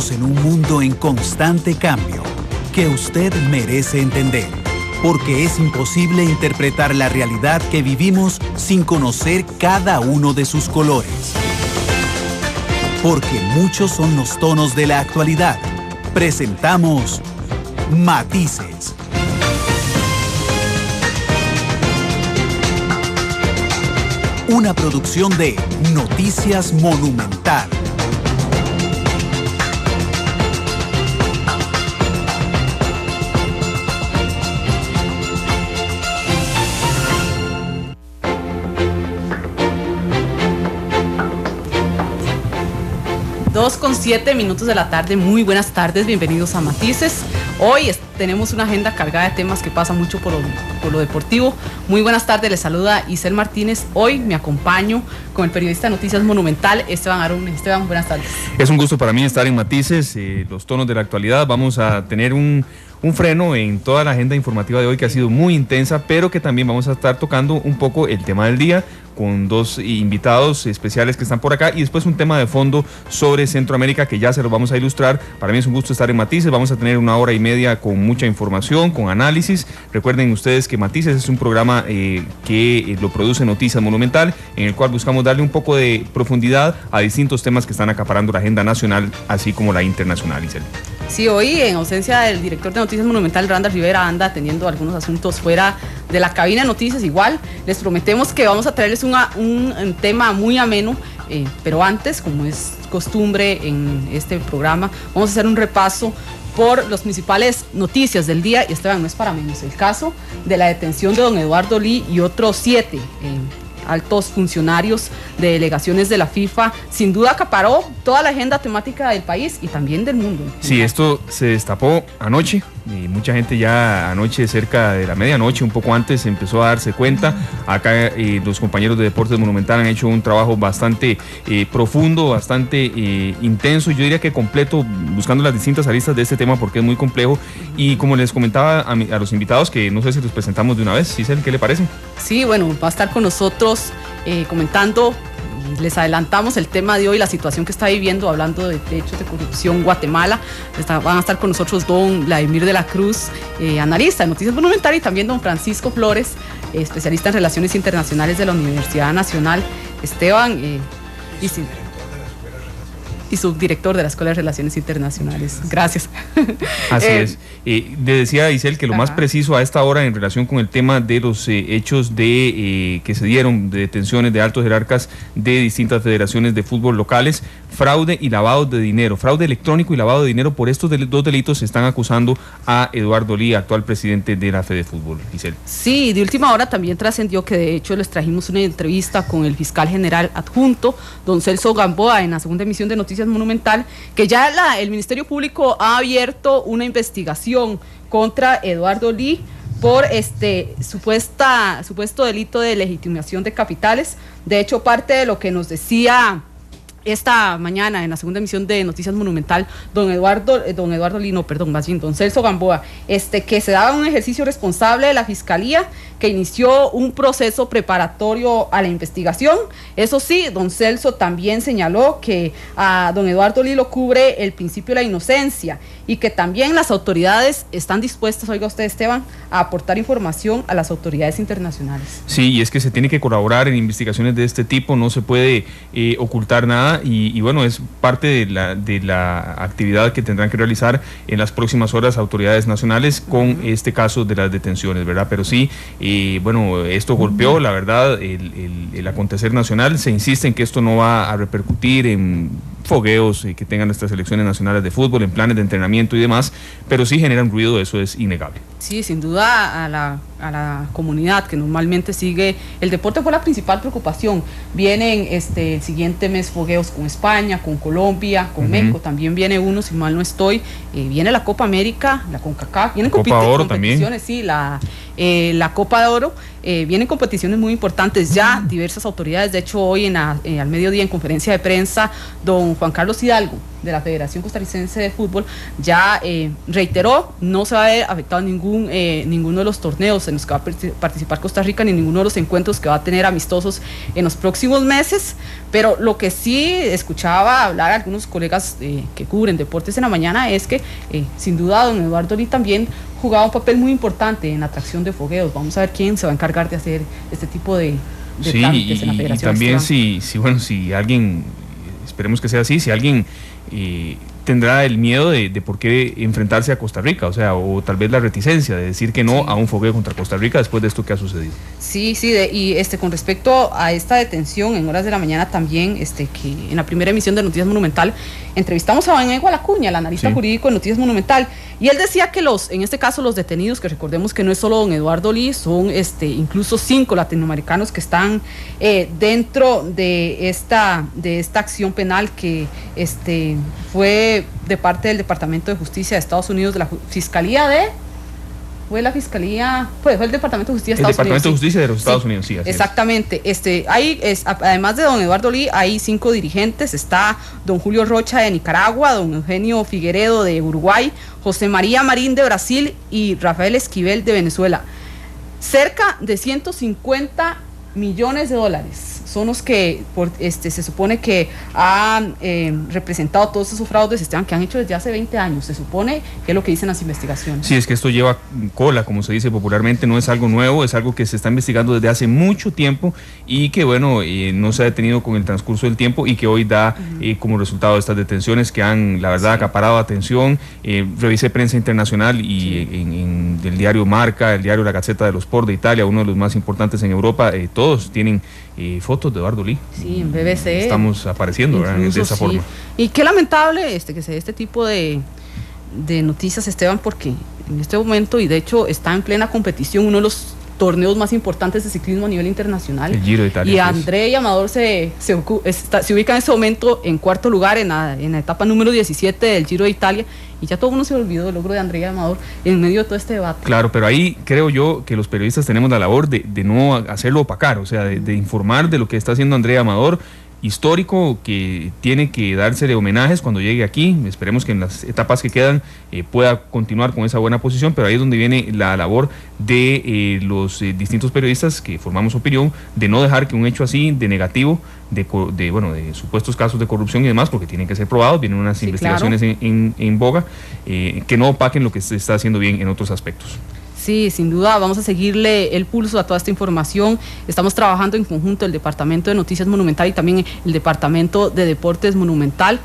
Vivimos en un mundo en constante cambio que usted merece entender, porque es imposible interpretar la realidad que vivimos sin conocer cada uno de sus colores. Porque muchos son los tonos de la actualidad. Presentamos Matices. Una producción de Noticias Monumental. Con 7 minutos de la tarde, muy buenas tardes, bienvenidos a Matices. Hoy tenemos una agenda cargada de temas que pasa mucho por lo deportivo. Muy buenas tardes, les saluda Isel Martínez. Hoy me acompaño con el periodista de Noticias Monumental, Esteban Arun. Esteban, buenas tardes. Es un gusto para mí estar en Matices, los tonos de la actualidad. Vamos a tener un freno en toda la agenda informativa de hoy que ha sido muy intensa, pero que también vamos a estar tocando un poco el tema del día, con dos invitados especiales que están por acá y después un tema de fondo sobre Centroamérica que ya se lo vamos a ilustrar. Para mí es un gusto estar en Matices, vamos a tener 1 hora y media con mucha información, con análisis. Recuerden ustedes que Matices es un programa que lo produce Noticias Monumental, en el cual buscamos darle un poco de profundidad a distintos temas que están acaparando la agenda nacional, así como la internacional, Isel. Sí, hoy en ausencia del director de Noticias Monumental, Randall Rivera, anda atendiendo algunos asuntos fuera de la cabina de noticias. Igual les prometemos que vamos a traerles un tema muy ameno, pero antes, como es costumbre en este programa, vamos a hacer un repaso por las principales noticias del día. Y Esteban, no es para menos el caso de la detención de don Eduardo Lee y otros 7 altos funcionarios de delegaciones de la FIFA. Sin duda acaparó toda la agenda temática del país y también del mundo. Sí, esto se destapó anoche y mucha gente ya anoche, cerca de la medianoche, un poco antes, empezó a darse cuenta. Acá los compañeros de Deportes Monumental han hecho un trabajo bastante profundo, bastante intenso, yo diría que completo, buscando las distintas aristas de este tema porque es muy complejo. Y como les comentaba a los invitados, que no sé si los presentamos de una vez, Cisel, ¿qué le parece? Sí, bueno, va a estar con nosotros comentando, les adelantamos el tema de hoy, la situación que está viviendo, hablando de hechos de corrupción Guatemala. Van a estar con nosotros don Vladimir de la Cruz, analista de Noticias Monumental, y también don Francisco Flores, especialista en Relaciones Internacionales de la Universidad Nacional. Esteban, y subdirector de la Escuela de Relaciones Internacionales. Gracias. Así es. Le decía a Isel que lo más preciso a esta hora en relación con el tema de los hechos que se dieron de detenciones de altos jerarcas de distintas federaciones de fútbol locales, fraude y lavado de dinero, fraude electrónico y lavado de dinero. Por estos dos delitos se están acusando a Eduardo Lee, actual presidente de la Fede Fútbol. Isel. Sí, de última hora también trascendió que de hecho les trajimos una entrevista con el fiscal general adjunto, don Celso Gamboa, en la segunda emisión de Noticias Monumental, que ya el Ministerio Público ha abierto una investigación contra Eduardo Lee por supuesto delito de legitimación de capitales. De hecho, parte de lo que nos decía esta mañana en la segunda emisión de Noticias Monumental don Celso Gamboa, que se daba un ejercicio responsable de la Fiscalía, que inició un proceso preparatorio a la investigación. Eso sí, don Celso también señaló que a don Eduardo Lee lo cubre el principio de la inocencia y que también las autoridades están dispuestas, oiga usted, Esteban, a aportar información a las autoridades internacionales. Sí, y es que se tiene que colaborar en investigaciones de este tipo, no se puede ocultar nada, y bueno, es parte de la actividad que tendrán que realizar en las próximas horas autoridades nacionales con este caso de las detenciones, ¿verdad? Pero sí, bueno, esto golpeó, la verdad, el acontecer nacional. Se insiste en que esto no va a repercutir en fogueos que tengan nuestras selecciones nacionales de fútbol, en planes de entrenamiento y demás, pero sí generan ruido, eso es innegable. Sí, sin duda a la comunidad que normalmente sigue el deporte fue la principal preocupación. Vienen el siguiente mes fogueos con España, con Colombia, con México, también viene uno, si mal no estoy, viene la Copa América, la CONCACAF, vienen Copa Oro competiciones, también. Sí, la Copa de Oro, vienen competiciones muy importantes ya, diversas autoridades. De hecho, hoy al mediodía en conferencia de prensa, don Juan Carlos Hidalgo, de la Federación Costarricense de Fútbol, ya reiteró, no se va a ver afectado ningún ninguno de los torneos en los que va a participar Costa Rica, ni ninguno de los encuentros que va a tener amistosos en los próximos meses, pero lo que sí escuchaba hablar a algunos colegas que cubren deportes en la mañana es que sin duda don Eduardo Lee también jugaba un papel muy importante en la atracción de fogueos. Vamos a ver quién se va a encargar de hacer este tipo de trámites en la Federación. Y también si alguien, esperemos que sea así, si alguien tendrá el miedo de por qué enfrentarse a Costa Rica, o tal vez la reticencia de decir que no a un fogueo contra Costa Rica después de esto que ha sucedido. Sí, y con respecto a esta detención en horas de la mañana también, que en la primera emisión de Noticias Monumental entrevistamos a Don Acuña, el analista jurídico de Noticias Monumental, y él decía que en este caso los detenidos, que recordemos que no es solo don Eduardo Lee, son incluso 5 latinoamericanos que están dentro de esta acción penal que fue de parte del Departamento de Justicia de Estados Unidos, de la Fiscalía fue el Departamento de Justicia de Estados Unidos. El Departamento de Justicia de los Estados Unidos, sí. Exactamente. Además de don Eduardo Lee, hay 5 dirigentes. Está don Julio Rocha de Nicaragua, don Eugenio Figueredo de Uruguay, José María Marín de Brasil y Rafael Esquivel de Venezuela. Cerca de 150 millones de dólares son los que se supone que han representado todos esos fraudes, Esteban, que han hecho desde hace 20 años, se supone, que es lo que dicen las investigaciones. Sí, es que esto lleva cola, como se dice popularmente, no es algo nuevo, es algo que se está investigando desde hace mucho tiempo y que, no se ha detenido con el transcurso del tiempo y que hoy da como resultado de estas detenciones que han, la verdad, acaparado atención. Revisé prensa internacional y en el diario Marca, el diario La Gazzetta dello Sport de Italia, uno de los más importantes en Europa, todos tienen fotos de Eduardo Lee. Sí, en BBC. Estamos apareciendo de esa forma. Y qué lamentable que se dé este tipo de noticias, Esteban, porque en este momento, y de hecho está en plena competición, uno de los torneos más importantes de ciclismo a nivel internacional. El Giro de Italia. Y André y Amador se ubican en ese momento en cuarto lugar en la etapa número 17 del Giro de Italia. Y ya todo el mundo se olvidó del logro de André y Amador en medio de todo este debate. Claro, pero ahí creo yo que los periodistas tenemos la labor de no hacerlo opacar, de informar de lo que está haciendo André y Amador, histórico, que tiene que dársele homenajes cuando llegue aquí. Esperemos que en las etapas que quedan pueda continuar con esa buena posición, pero ahí es donde viene la labor de los distintos periodistas que formamos opinión, de no dejar que un hecho así de negativo, de supuestos casos de corrupción y demás, porque tienen que ser probados, vienen unas investigaciones en boga, que no opaquen lo que se está haciendo bien en otros aspectos. Sí, sin duda vamos a seguirle el pulso a toda esta información. Estamos trabajando en conjunto el Departamento de Noticias Monumental y también el Departamento de Deportes Monumental,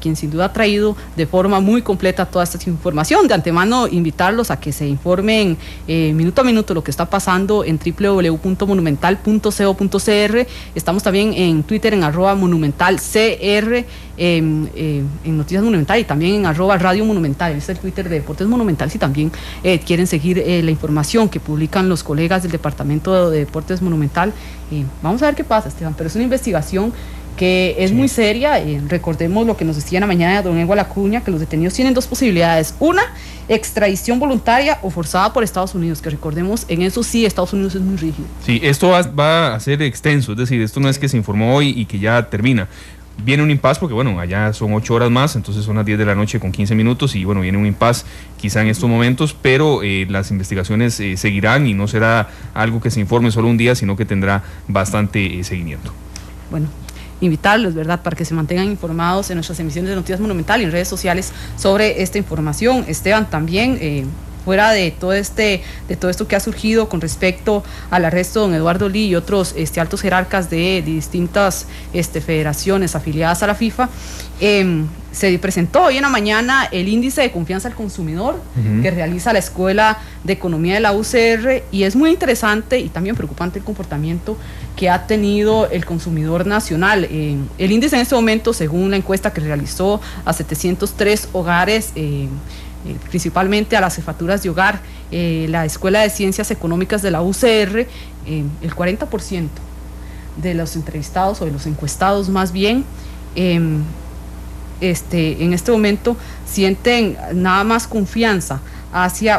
quien sin duda ha traído de forma muy completa toda esta información. De antemano, invitarlos a que se informen minuto a minuto lo que está pasando en www.monumental.co.cr. Estamos también en Twitter en @monumentalcr, en Noticias Monumental, y también en @Radio Monumental. Este es el Twitter de Deportes Monumental, si también quieren seguir la información que publican los colegas del Departamento de Deportes Monumental. Vamos a ver qué pasa, Esteban, pero es una investigación que es muy seria. Recordemos lo que nos decía en la mañana don Acuña, que los detenidos tienen 2 posibilidades: una, extradición voluntaria o forzada por Estados Unidos, que recordemos, en eso sí Estados Unidos es muy rígido. Sí, esto va a ser extenso, es decir, esto no es que se informó hoy y que ya termina. Viene un impasse porque, allá son 8 horas más, entonces son las 10 de la noche con 15 minutos y, viene un impasse quizá en estos momentos, pero las investigaciones seguirán y no será algo que se informe solo un día, sino que tendrá bastante seguimiento. Bueno, invitarlos, ¿verdad?, para que se mantengan informados en nuestras emisiones de Noticias Monumental y en redes sociales sobre esta información. Esteban, también fuera de todo esto que ha surgido con respecto al arresto de don Eduardo Lee y otros altos jerarcas de distintas federaciones afiliadas a la FIFA, se presentó hoy en la mañana el índice de confianza al consumidor que realiza la Escuela de Economía de la UCR, y es muy interesante y también preocupante el comportamiento que ha tenido el consumidor nacional. El índice en este momento, según la encuesta que realizó a 703 hogares, principalmente a las jefaturas de hogar, la Escuela de Ciencias Económicas de la UCR, el 40% de los entrevistados, o de los encuestados más bien, en este momento sienten nada más confianza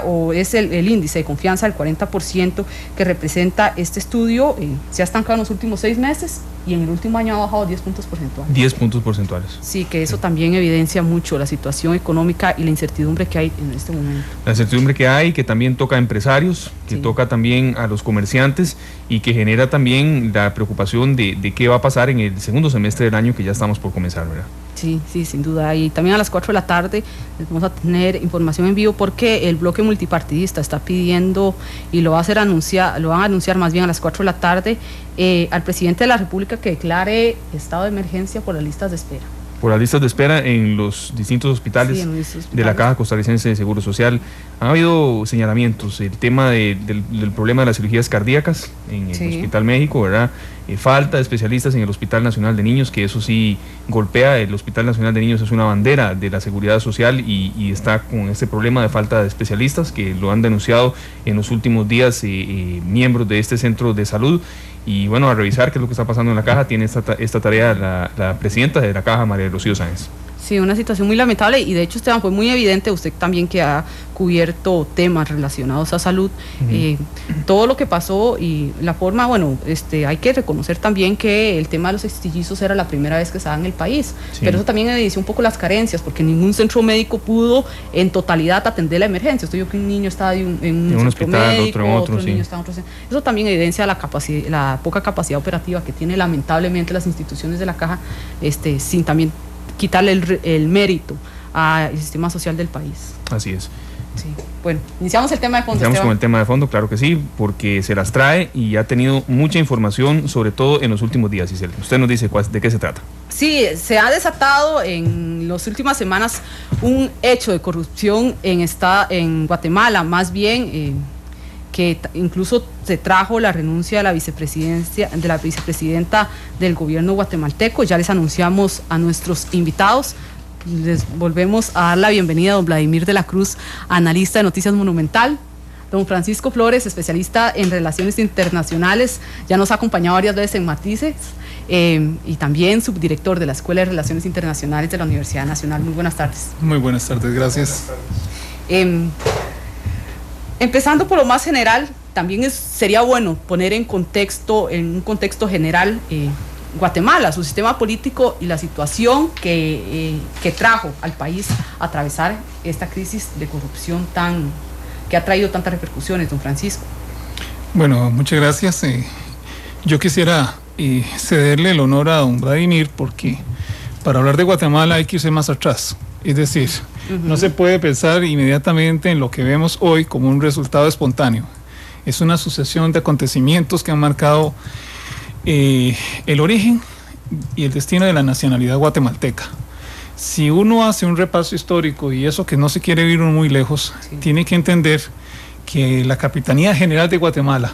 o es el índice de confianza del 40% que representa este estudio. Se ha estancado en los últimos 6 meses. y en el último año ha bajado 10 puntos porcentuales. 10 puntos porcentuales. Sí, que eso también evidencia mucho la situación económica y la incertidumbre que hay en este momento. La incertidumbre que hay, que también toca a empresarios, que sí. toca también a los comerciantes y que genera también la preocupación de qué va a pasar en el segundo semestre del año que ya estamos por comenzar, ¿verdad? Sí, sí, sin duda. Y también a las 4 de la tarde vamos a tener información en vivo porque el bloque multipartidista está pidiendo y lo van a anunciar más bien a las 4 de la tarde al presidente de la República que declare estado de emergencia por las listas de espera. Por las listas de espera en los distintos hospitales, sí, de la Caja Costarricense de Seguro Social. Ha habido señalamientos, el tema del problema de las cirugías cardíacas en el Hospital México, ¿verdad? Falta de especialistas en el Hospital Nacional de Niños, que eso sí golpea. El Hospital Nacional de Niños es una bandera de la seguridad social y está con este problema de falta de especialistas que lo han denunciado en los últimos días miembros de este centro de salud. Y bueno, a revisar qué es lo que está pasando en la Caja, tiene esta tarea la presidenta de la Caja, María Rocío Sáenz. Sí, una situación muy lamentable y de hecho, Esteban, fue muy evidente, usted también que ha cubierto temas relacionados a salud, todo lo que pasó y la forma, bueno, hay que reconocer también que el tema de los extillizos era la primera vez que se daba en el país, pero eso también evidenció un poco las carencias, porque ningún centro médico pudo en totalidad atender la emergencia. Esto yo que un niño estaba en un hospital, médico, otro niño estaba en otro centro. Eso también evidencia la poca capacidad operativa que tiene lamentablemente las instituciones de la Caja, sin también quitarle el mérito al sistema social del país. Así es. Sí. Bueno, iniciamos el tema de fondo. Iniciamos con el tema de fondo, claro que sí, porque se las trae y ha tenido mucha información, sobre todo en los últimos días, Giselle. Usted nos dice de qué se trata. Sí, se ha desatado en las últimas semanas un hecho de corrupción en Guatemala, más bien que incluso se trajo la renuncia de la vicepresidenta del gobierno guatemalteco. Ya les anunciamos a nuestros invitados. Les volvemos a dar la bienvenida a don Vladimir de la Cruz, analista de Noticias Monumental, don Francisco Flores, especialista en relaciones internacionales, ya nos ha acompañado varias veces en Matices, y también subdirector de la Escuela de Relaciones Internacionales de la Universidad Nacional. Muy buenas tardes. Muy buenas tardes, gracias. Empezando por lo más general, también sería bueno poner en un contexto general Guatemala, su sistema político y la situación que trajo al país a atravesar esta crisis de corrupción que ha traído tantas repercusiones, don Francisco. Bueno, muchas gracias. Yo quisiera cederle el honor a don Vladimir, porque para hablar de Guatemala hay que irse más atrás. Es decir, no se puede pensar inmediatamente en lo que vemos hoy como un resultado espontáneo. Es una sucesión de acontecimientos que han marcado el origen y el destino de la nacionalidad guatemalteca. Si uno hace un repaso histórico, y eso que no se quiere ir muy lejos, tiene que entender que la Capitanía General de Guatemala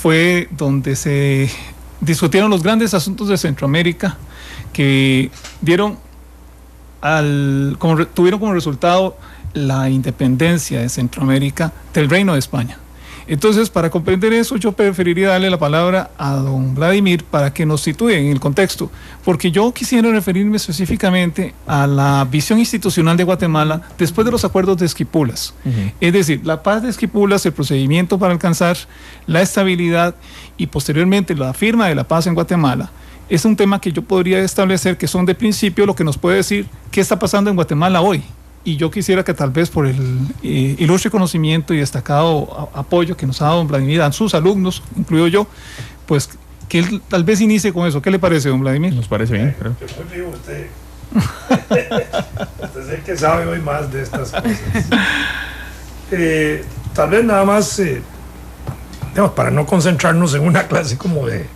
fue donde se discutieron los grandes asuntos de Centroamérica, que tuvieron como resultado la independencia de Centroamérica del Reino de España. Entonces, para comprender eso, yo preferiría darle la palabra a don Vladimir para que nos sitúe en el contexto, porque yo quisiera referirme específicamente a la visión institucional de Guatemala después de los acuerdos de Esquipulas. Es decir, la paz de Esquipulas, el procedimiento para alcanzar la estabilidad y posteriormente la firma de la paz en Guatemala. Es un tema que yo podría establecer que son de principio lo que nos puede decir qué está pasando en Guatemala hoy. Y yo quisiera que tal vez por el ilustre conocimiento y destacado apoyo que nos ha dado don Vladimir, a sus alumnos, incluido yo, pues que él tal vez inicie con eso. ¿Qué le parece, don Vladimir? Nos parece bien, creo. Yo soy vivo, usted es el que sabe hoy más de estas cosas. Tal vez nada más, digamos, para no concentrarnos en una clase como de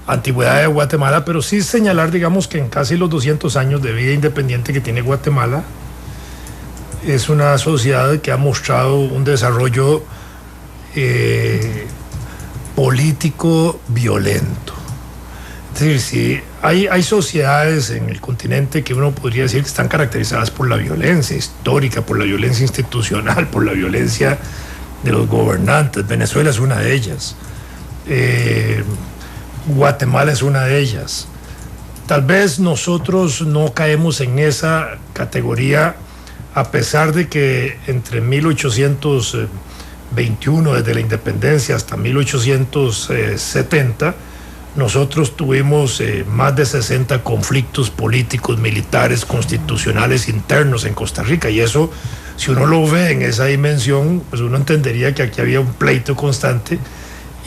antigüedad de Guatemala, pero sí señalar, digamos, que en casi los 200 años de vida independiente que tiene Guatemala, es una sociedad que ha mostrado un desarrollo político violento. Es decir, si hay sociedades en el continente que uno podría decir que están caracterizadas por la violencia histórica, por la violencia institucional, por la violencia de los gobernantes. Venezuela es una de ellas. Guatemala es una de ellas. Tal vez nosotros no caemos en esa categoría, a pesar de que entre 1821, desde la independencia, hasta 1870, nosotros tuvimos más de 60 conflictos políticos, militares, constitucionales internos en Costa Rica, y eso, si uno lo ve en esa dimensión, pues uno entendería que aquí había un pleito constante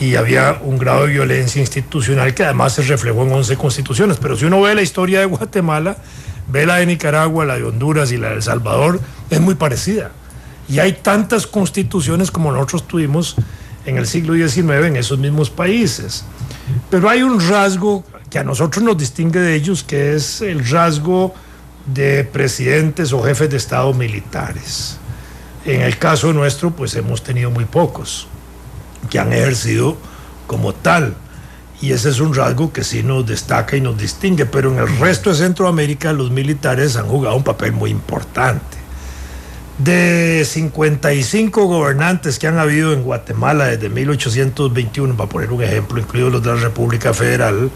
y había un grado de violencia institucional que además se reflejó en 11 constituciones. Pero si uno ve la historia de Guatemala, ve la de Nicaragua, la de Honduras y la de El Salvador, es muy parecida. Y hay tantas constituciones como nosotros tuvimos en el siglo XIX en esos mismos países. Pero hay un rasgo que a nosotros nos distingue de ellos, que es el rasgo de presidentes o jefes de Estado militares. En el caso nuestro, pues hemos tenido muy pocos que han ejercido como tal. Y ese es un rasgo que sí nos destaca y nos distingue. Pero en el resto de Centroamérica, los militares han jugado un papel muy importante. De 55 gobernantes que han habido en Guatemala desde 1821, para poner un ejemplo, incluidos los de la República Federal,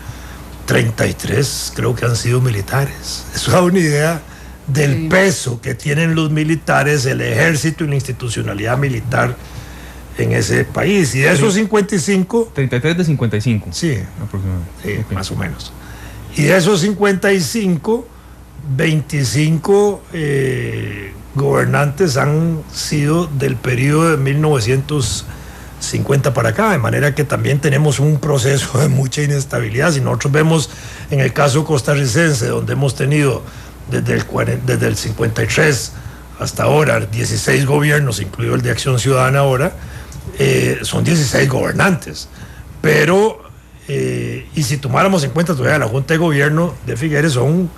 33 creo que han sido militares. Eso da una idea del peso que tienen los militares, el ejército y la institucionalidad militar en ese país. Y de esos 55... 33 de 55. Sí, aproximadamente. Sí, Okay. Más o menos. Y de esos 55, 25 gobernantes han sido del periodo de 1950 para acá, de manera que también tenemos un proceso de mucha inestabilidad. Si nosotros vemos en el caso costarricense, donde hemos tenido desde el 53 hasta ahora 16 gobiernos, incluido el de Acción Ciudadana ahora, son 16 gobernantes. Pero, y si tomáramos en cuenta todavía la Junta de Gobierno de Figueres, son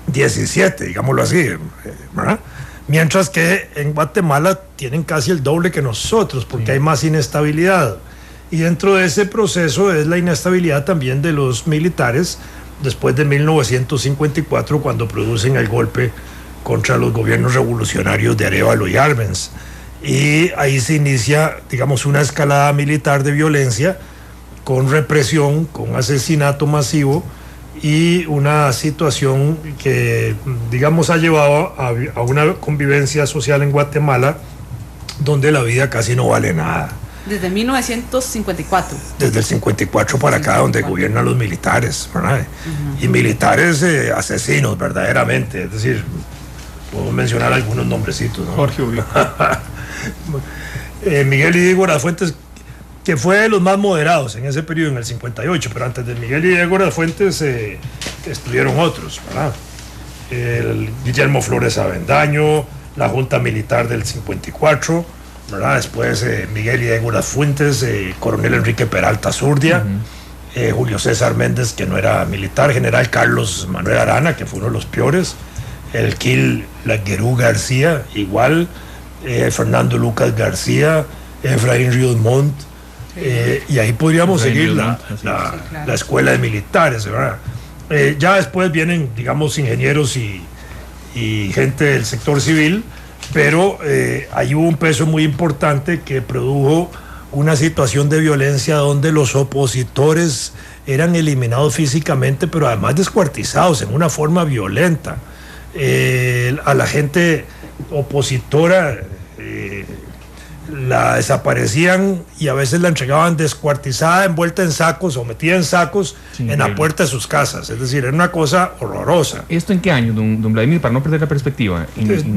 17, digámoslo así, ¿verdad? Mientras que en Guatemala tienen casi el doble que nosotros, porque hay más inestabilidad. Y dentro de ese proceso es la inestabilidad también de los militares después de 1954, cuando producen el golpe contra los gobiernos revolucionarios de Arévalo y Arbenz. Y ahí se inicia, digamos, una escalada militar de violencia con represión, con asesinato masivo, y una situación que, digamos, ha llevado a una convivencia social en Guatemala donde la vida casi no vale nada. Desde 1954. Desde el 54 para acá, donde gobiernan los militares, ¿verdad? Y militares asesinos, verdaderamente. Es decir, puedo mencionar algunos nombrecitos, ¿no? Jorge Ubico. Miguel y Diego Fuentes, que fue de los más moderados en ese periodo, en el 58, pero antes de Miguel y Diego Fuentes estuvieron otros, ¿verdad? Guillermo Flores Avendaño, la Junta Militar del 54, ¿verdad? Después Miguel y Diego Fuentes, Coronel Enrique Peralta Zurdia, Julio César Méndez, que no era militar, General Carlos Manuel Arana, que fue uno de los peores, el Quil Laguerú García, igual, Fernando Lucas García, Efraín Ríos Montt, y ahí podríamos seguir la escuela de militares, ¿verdad? Ya después vienen, digamos, ingenieros y gente del sector civil, pero ahí hubo un peso muy importante que produjo una situación de violencia donde los opositores eran eliminados físicamente, pero además descuartizados en una forma violenta. A la gente opositora la desaparecían y a veces la entregaban descuartizada, envuelta en sacos o metida en sacos en la puerta de sus casas. Es decir, era una cosa horrorosa. ¿Esto en qué año, don Vladimir, para no perder la perspectiva?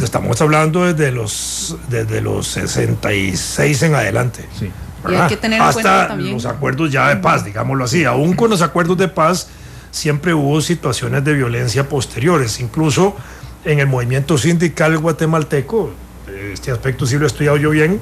Estamos hablando desde los 66 en adelante. Sí. Y hay que tener en cuenta hasta también los acuerdos ya de paz, digámoslo así. Aún con los acuerdos de paz siempre hubo situaciones de violencia posteriores. Incluso en el movimiento sindical guatemalteco, este aspecto sí lo he estudiado yo bien,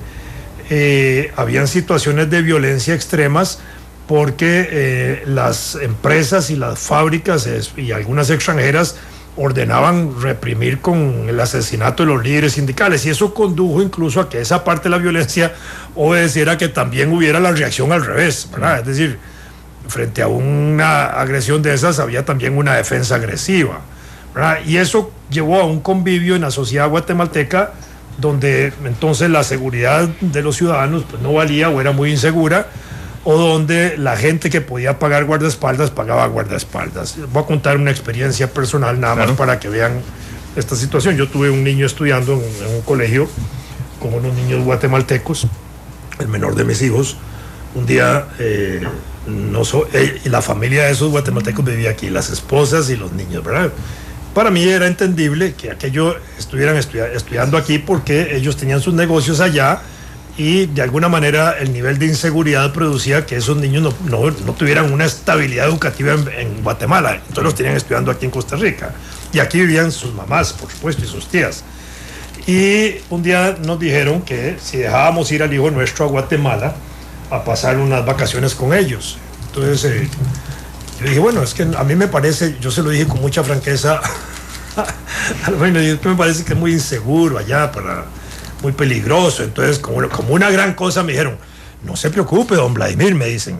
habían situaciones de violencia extremas porque las empresas y las fábricas y algunas extranjeras ordenaban reprimir con el asesinato de los líderes sindicales, y eso condujo incluso a que esa parte de la violencia obedeciera que también hubiera la reacción al revés, ¿verdad? Es decir, frente a una agresión de esas había también una defensa agresiva, ¿verdad? Y eso llevó a un convivio en la sociedad guatemalteca donde entonces la seguridad de los ciudadanos pues no valía o era muy insegura, o donde la gente que podía pagar guardaespaldas pagaba guardaespaldas. Voy a contar una experiencia personal nada más para que vean esta situación. Yo tuve un niño estudiando en un colegio con unos niños guatemaltecos, el menor de mis hijos, un día la familia de esos guatemaltecos vivía aquí, las esposas y los niños, ¿verdad? Para mí era entendible que aquellos estuvieran estudiando aquí porque ellos tenían sus negocios allá y de alguna manera el nivel de inseguridad producía que esos niños no tuvieran una estabilidad educativa en Guatemala. Entonces los tenían estudiando aquí en Costa Rica. Y aquí vivían sus mamás, por supuesto, y sus tías. Y un día nos dijeron que si dejábamos ir al hijo nuestro a Guatemala a pasar unas vacaciones con ellos. Entonces yo dije, bueno, es que a mí me parece, yo se lo dije con mucha franqueza, bueno, me parece que es muy inseguro allá, muy peligroso. Entonces, como una gran cosa me dijeron, no se preocupe, don Vladimir, me dicen,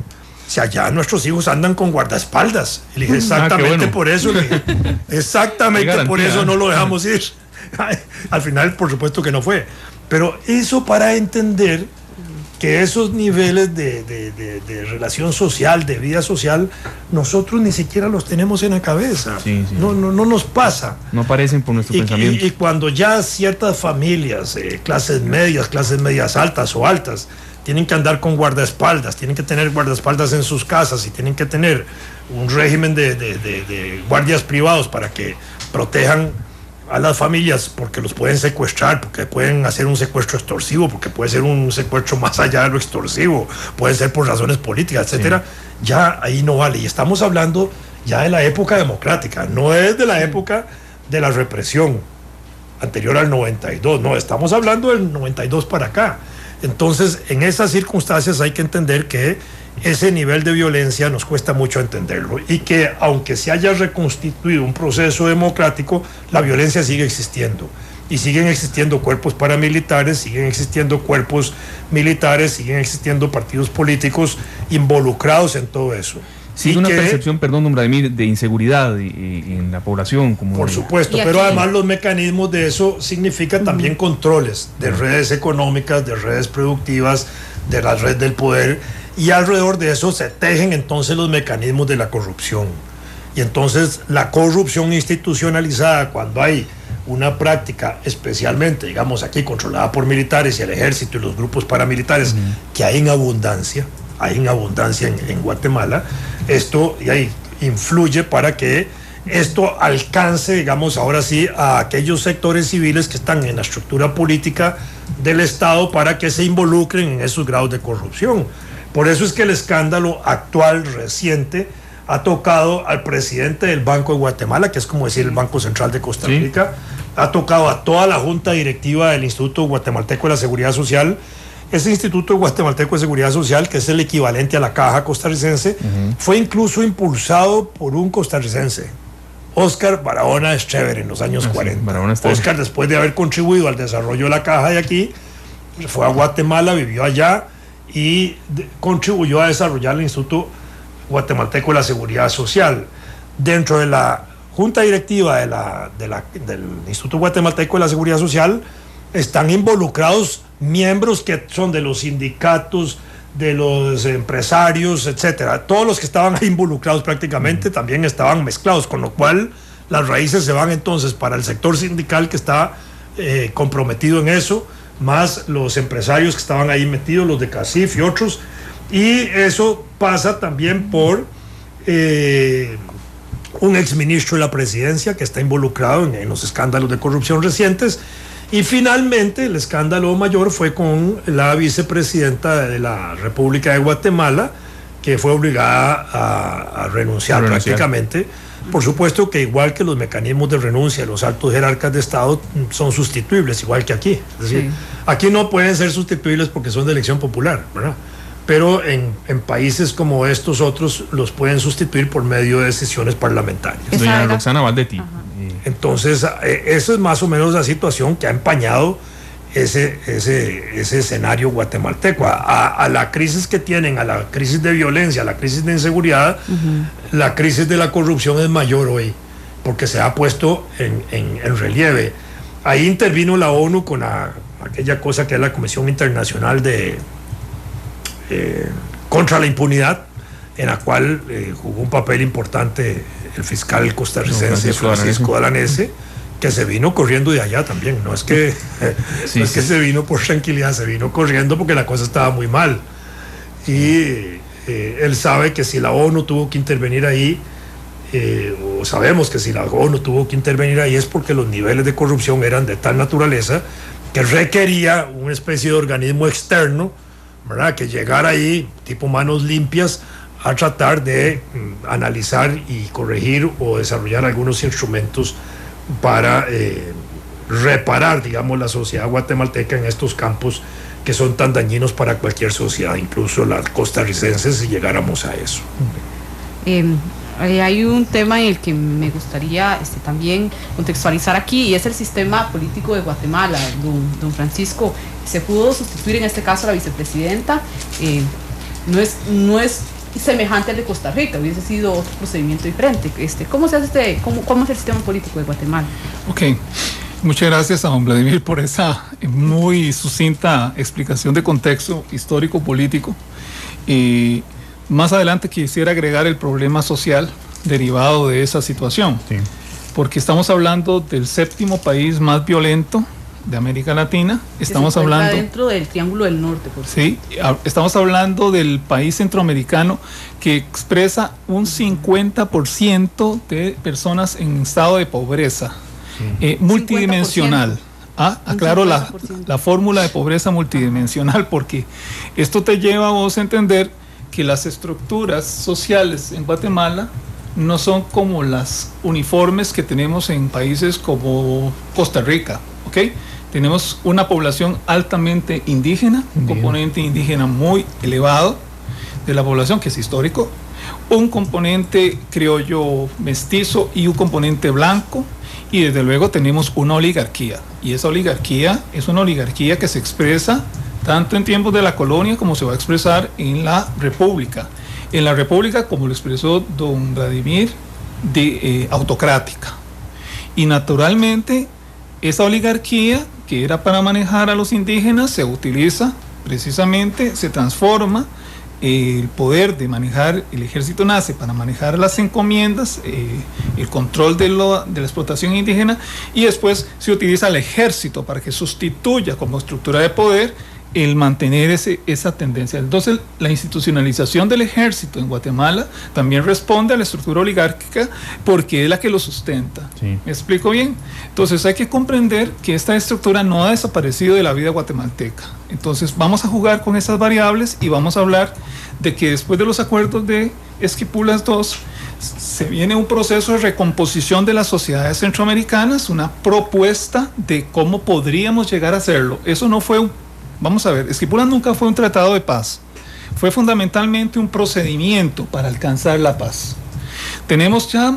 si allá nuestros hijos andan con guardaespaldas. Y le dije, exactamente bueno. Por eso, le dije, exactamente por eso no lo dejamos ir. Al final, por supuesto que no fue. Pero eso para entender que esos niveles de relación social, de vida social, nosotros ni siquiera los tenemos en la cabeza. Sí. No nos pasa. No aparecen por nuestro pensamiento. Y cuando ya ciertas familias, clases medias altas o altas, tienen que andar con guardaespaldas, tienen que tener guardaespaldas en sus casas y tienen que tener un régimen de guardias privados para que protejan a las familias, porque los pueden secuestrar, porque pueden hacer un secuestro extorsivo, porque puede ser un secuestro más allá de lo extorsivo, puede ser por razones políticas, etcétera. Sí. Ya ahí no vale. Y estamos hablando ya de la época democrática, no es de la época de la represión anterior al 92, no, estamos hablando del 92 para acá. Entonces, en esas circunstancias hay que entender que ese nivel de violencia nos cuesta mucho entenderlo y que aunque se haya reconstituido un proceso democrático, la violencia sigue existiendo y siguen existiendo cuerpos paramilitares, siguen existiendo cuerpos militares, siguen existiendo partidos políticos involucrados en todo eso. Sí, una percepción, perdón, don Vladimir, de inseguridad en la población. Por supuesto, pero además los mecanismos de eso significan también controles de redes económicas, de redes productivas, de la red del poder, y alrededor de eso se tejen entonces los mecanismos de la corrupción. Y entonces la corrupción institucionalizada, cuando hay una práctica especialmente, digamos aquí, controlada por militares y el ejército y los grupos paramilitares, que hay en abundancia en Guatemala, esto y ahí influye para que esto alcance, digamos, ahora sí, a aquellos sectores civiles que están en la estructura política del Estado para que se involucren en esos grados de corrupción. Por eso es que el escándalo actual, reciente, ha tocado al presidente del Banco de Guatemala, que es como decir el Banco Central de Costa Rica, ha tocado a toda la junta directiva del Instituto Guatemalteco de la Seguridad Social. Ese Instituto Guatemalteco de Seguridad Social, que es el equivalente a la Caja costarricense, fue incluso impulsado por un costarricense, Óscar Barahona Estrever, en los años 40. Óscar, después de haber contribuido al desarrollo de la Caja de aquí, fue a Guatemala, vivió allá y contribuyó a desarrollar el Instituto Guatemalteco de la Seguridad Social. Dentro de la junta directiva del Instituto Guatemalteco de la Seguridad Social están involucrados miembros que son de los sindicatos, de los empresarios, etcétera. Todos los que estaban ahí involucrados prácticamente también estaban mezclados, con lo cual las raíces se van entonces para el sector sindical que está comprometido en eso, más los empresarios que estaban ahí metidos, los de CACIF y otros, y eso pasa también por un exministro de la presidencia que está involucrado en los escándalos de corrupción recientes. Y finalmente el escándalo mayor fue con la vicepresidenta de la República de Guatemala, que fue obligada a renunciar prácticamente. Por supuesto que igual que los mecanismos de renuncia de los altos jerarcas de Estado son sustituibles, igual que aquí. Es decir, aquí no pueden ser sustituibles porque son de elección popular, ¿verdad? Pero en países como estos otros los pueden sustituir por medio de decisiones parlamentarias. Doña Roxana Valdetti. Entonces, eso es más o menos la situación que ha empañado ese escenario guatemalteco. A la crisis que tienen, a la crisis de violencia, a la crisis de inseguridad, la crisis de la corrupción es mayor hoy, porque se ha puesto en relieve. Ahí intervino la ONU con aquella cosa que es la Comisión Internacional contra la Impunidad, en la cual jugó un papel importante el fiscal costarricense Francisco Alanese, que se vino corriendo de allá también. No es que, que se vino por tranquilidad, se vino corriendo porque la cosa estaba muy mal. y él sabe que si la ONU tuvo que intervenir ahí, o sabemos que si la ONU tuvo que intervenir ahí es porque los niveles de corrupción eran de tal naturaleza que requería una especie de organismo externo, ¿verdad?, que llegara ahí, tipo manos limpias, a tratar de analizar y corregir o desarrollar algunos instrumentos para reparar, digamos, la sociedad guatemalteca en estos campos que son tan dañinos para cualquier sociedad, incluso las costarricenses, si llegáramos a eso. Hay un tema en el que me gustaría también contextualizar aquí, y es el sistema político de Guatemala. Don Francisco, se pudo sustituir en este caso a la vicepresidenta, no es semejante al de Costa Rica, hubiese sido otro procedimiento diferente. ¿Cómo se hace cómo es el sistema político de Guatemala? Ok, muchas gracias a don Vladimir por esa muy sucinta explicación de contexto histórico político. Más adelante quisiera agregar el problema social derivado de esa situación, sí, porque estamos hablando del 7º país más violento de América Latina. Estamos hablando dentro del Triángulo del Norte, por sí, estamos hablando del país centroamericano que expresa un 50% de personas en estado de pobreza, sí, multidimensional. Aclaro la fórmula de pobreza multidimensional, porque esto te lleva a vos a entender que las estructuras sociales en Guatemala no son como las uniformes que tenemos en países como Costa Rica, ¿ok? Tenemos una población altamente indígena, un componente indígena muy elevado de la población, que es histórico, un componente criollo mestizo y un componente blanco, y desde luego tenemos una oligarquía, y esa oligarquía es una oligarquía que se expresa tanto en tiempos de la colonia como se va a expresar en la República. En la República, como lo expresó don Vladimir, autocrática. Y naturalmente, esa oligarquía que era para manejar a los indígenas se utiliza precisamente, se transforma. El poder de manejar, el ejército nace para manejar las encomiendas, el control de la explotación indígena, y después se utiliza el ejército para que sustituya como estructura de poder el mantener esa tendencia. Entonces, la institucionalización del ejército en Guatemala también responde a la estructura oligárquica porque es la que lo sustenta. Sí. ¿Me explico bien? Entonces, hay que comprender que esta estructura no ha desaparecido de la vida guatemalteca. Entonces, vamos a jugar con esas variables y vamos a hablar de que después de los acuerdos de Esquipulas II, se viene un proceso de recomposición de las sociedades centroamericanas, una propuesta de cómo podríamos llegar a hacerlo. Eso no fue vamos a ver, Esquipulas nunca fue un tratado de paz, fue fundamentalmente un procedimiento para alcanzar la paz. Tenemos ya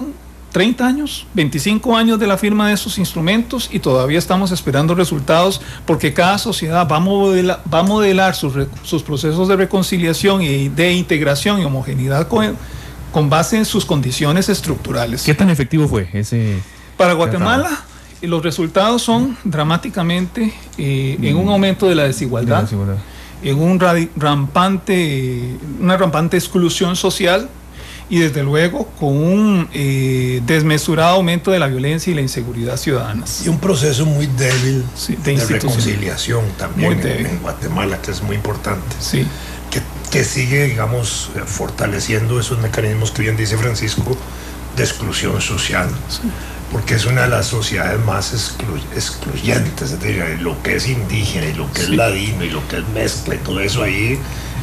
30 años, 25 años de la firma de esos instrumentos y todavía estamos esperando resultados, porque cada sociedad va a modelar sus procesos de reconciliación y de integración y homogeneidad con base en sus condiciones estructurales. ¿Qué tan efectivo fue ese para Guatemala? Los resultados son dramáticamente en un aumento de la desigualdad, en una rampante exclusión social, y desde luego con un desmesurado aumento de la violencia y la inseguridad ciudadanas. Y un proceso muy débil, sí, de reconciliación también en Guatemala, que es muy importante. Sí. Que sigue, digamos, fortaleciendo esos mecanismos que bien dice Francisco, de exclusión social. Sí. Porque es una de las sociedades más excluyentes, es decir, lo que es indígena y lo que es ladino y lo que es mezcla y todo eso ahí,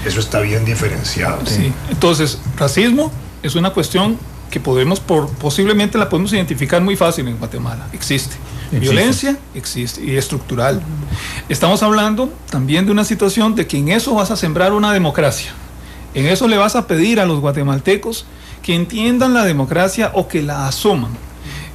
eso está bien diferenciado. Sí. Entonces, racismo es una cuestión que posiblemente la podemos identificar muy fácil en Guatemala. Existe. Violencia existe y estructural. Estamos hablando también de una situación de que en eso vas a sembrar una democracia. En eso le vas a pedir a los guatemaltecos que entiendan la democracia o que la asuman.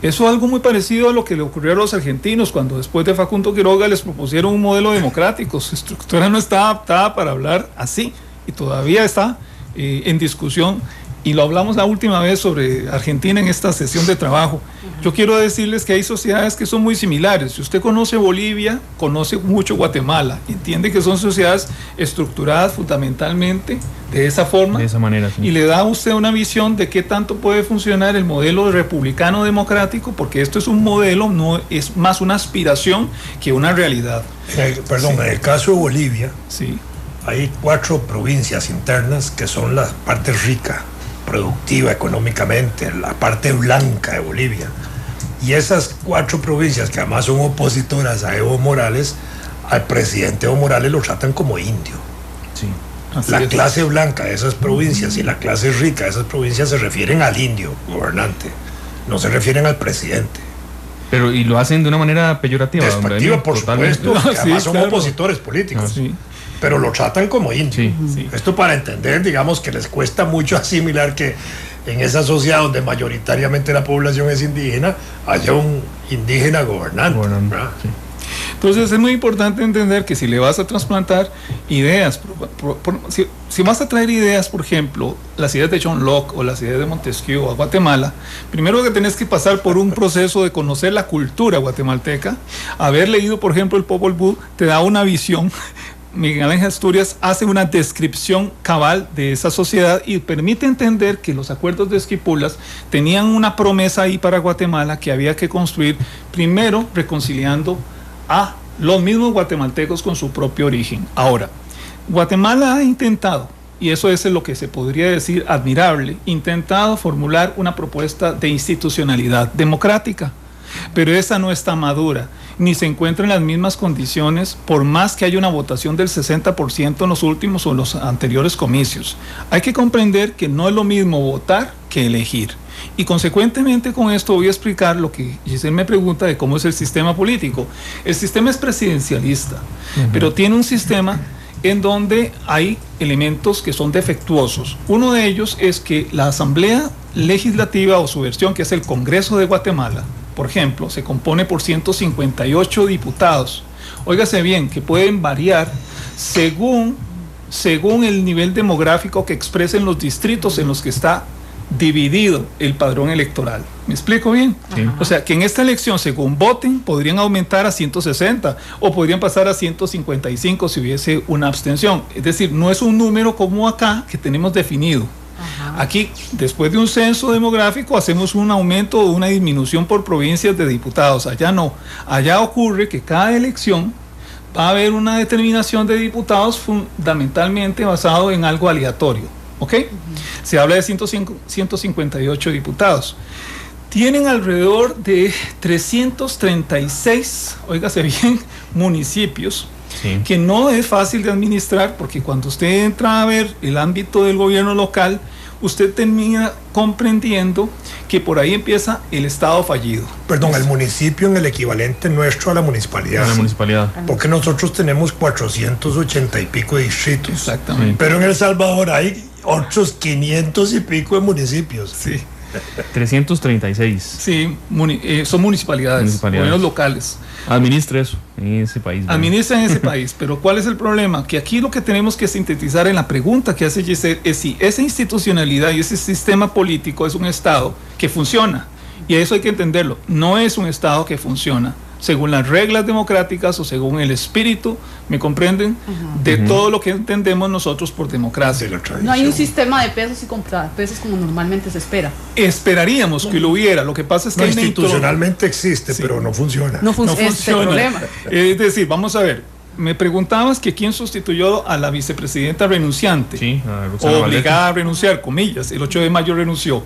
Eso es algo muy parecido a lo que le ocurrió a los argentinos cuando después de Facundo Quiroga les propusieron un modelo democrático. Su estructura no está adaptada para hablar así y todavía está en discusión, y lo hablamos la última vez sobre Argentina en esta sesión de trabajo. Yo quiero decirles que hay sociedades que son muy similares. Si usted conoce Bolivia, conoce mucho Guatemala, entiende que son sociedades estructuradas fundamentalmente de esa forma, de esa manera, sí. Y le da a usted una visión de qué tanto puede funcionar el modelo republicano democrático, porque esto es un modelo, no es más una aspiración que una realidad. En el caso de Bolivia, sí, hay 4 provincias internas que son la parte rica, productiva económicamente, la parte blanca de Bolivia. Y esas 4 provincias, que además son opositoras a Evo Morales, al presidente Evo Morales lo tratan como indio. Sí. La clase blanca de esas provincias y la clase rica de esas provincias se refieren al indio gobernante, no se refieren al presidente. Pero, y lo hacen de una manera peyorativa. Despectiva, por supuesto, que además son opositores políticos. Sí. Pero lo tratan como indio. Sí. Esto para entender, digamos, que les cuesta mucho asimilar que en esa sociedad donde mayoritariamente la población es indígena, haya un indígena gobernante. Sí. Entonces es muy importante entender que si le vas a trasplantar ideas, si vas a traer ideas, por ejemplo, las ideas de John Locke o las ideas de Montesquieu a Guatemala, primero que tenés que pasar por un proceso de conocer la cultura guatemalteca. Haber leído, por ejemplo, el Popol Vuh te da una visión. Miguel Ángel Asturias hace una descripción cabal de esa sociedad y permite entender que los acuerdos de Esquipulas tenían una promesa ahí para Guatemala que había que construir, primero reconciliando a los mismos guatemaltecos con su propio origen. Ahora, Guatemala ha intentado, y eso es lo que se podría decir admirable, intentado formular una propuesta de institucionalidad democrática, pero esa no está madura, ni se encuentra en las mismas condiciones, por más que haya una votación del 60% en los últimos o los anteriores comicios. Hay que comprender que no es lo mismo votar que elegir. Y consecuentemente con esto voy a explicar lo que Giselle me pregunta de cómo es el sistema político. El sistema es presidencialista, pero tiene un sistema en donde hay elementos que son defectuosos. Uno de ellos es que la Asamblea Legislativa, o su versión, que es el Congreso de Guatemala, por ejemplo, se compone por 158 diputados. Óigase bien, que pueden variar según el nivel demográfico que expresen los distritos en los que está dividido el padrón electoral. ¿Me explico bien? Sí. O sea, que en esta elección, según voten, podrían aumentar a 160 o podrían pasar a 155 si hubiese una abstención. Es decir, no es un número como acá que tenemos definido. Aquí, después de un censo demográfico, hacemos un aumento o una disminución por provincias de diputados. Allá no. Allá ocurre que cada elección va a haber una determinación de diputados fundamentalmente basado en algo aleatorio. ¿Ok? Se habla de 158 diputados. Tienen alrededor de 336, óigase bien, municipios. Sí. Que no es fácil de administrar, porque cuando usted entra a ver el ámbito del gobierno local, usted termina comprendiendo que por ahí empieza el estado fallido. Perdón, el municipio en el equivalente nuestro a la municipalidad. A la municipalidad. Porque nosotros tenemos 480 y pico de distritos. Exactamente. Pero en El Salvador hay otros 500 y pico de municipios. Sí. 336. Sí, son municipalidades, gobiernos locales. Administra eso en ese país. Administra en ese país, pero ¿cuál es el problema? Que aquí lo que tenemos que sintetizar en la pregunta que hace Giselle es si esa institucionalidad y ese sistema político es un Estado que funciona. Y eso hay que entenderlo. No es un Estado que funciona según las reglas democráticas o según el espíritu, ¿me comprenden? De todo lo que entendemos nosotros por democracia. No hay un sistema de pesos y contrapesos como normalmente se espera. Esperaríamos que lo hubiera. Lo que pasa es que institucionalmente existe, pero no funciona. No funciona. Es el problema. Es decir, vamos a ver. Me preguntabas que quién sustituyó a la vicepresidenta renunciante, sí, obligada a renunciar, comillas, el 8 de mayo renunció.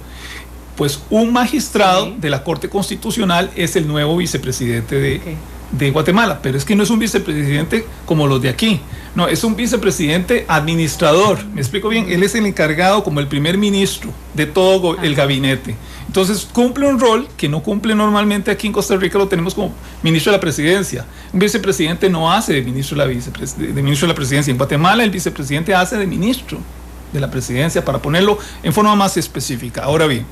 Pues un magistrado de la Corte Constitucional es el nuevo vicepresidente de Guatemala, pero es que no es un vicepresidente como los de aquí, no, es un vicepresidente administrador, me explico bien, él es el encargado como el primer ministro de todo el gabinete. Entonces cumple un rol que no cumple normalmente aquí en Costa Rica, lo tenemos como ministro de la presidencia. Un vicepresidente no hace de ministro de la presidencia. En Guatemala el vicepresidente hace de ministro de la presidencia, para ponerlo en forma más específica. Ahora bien,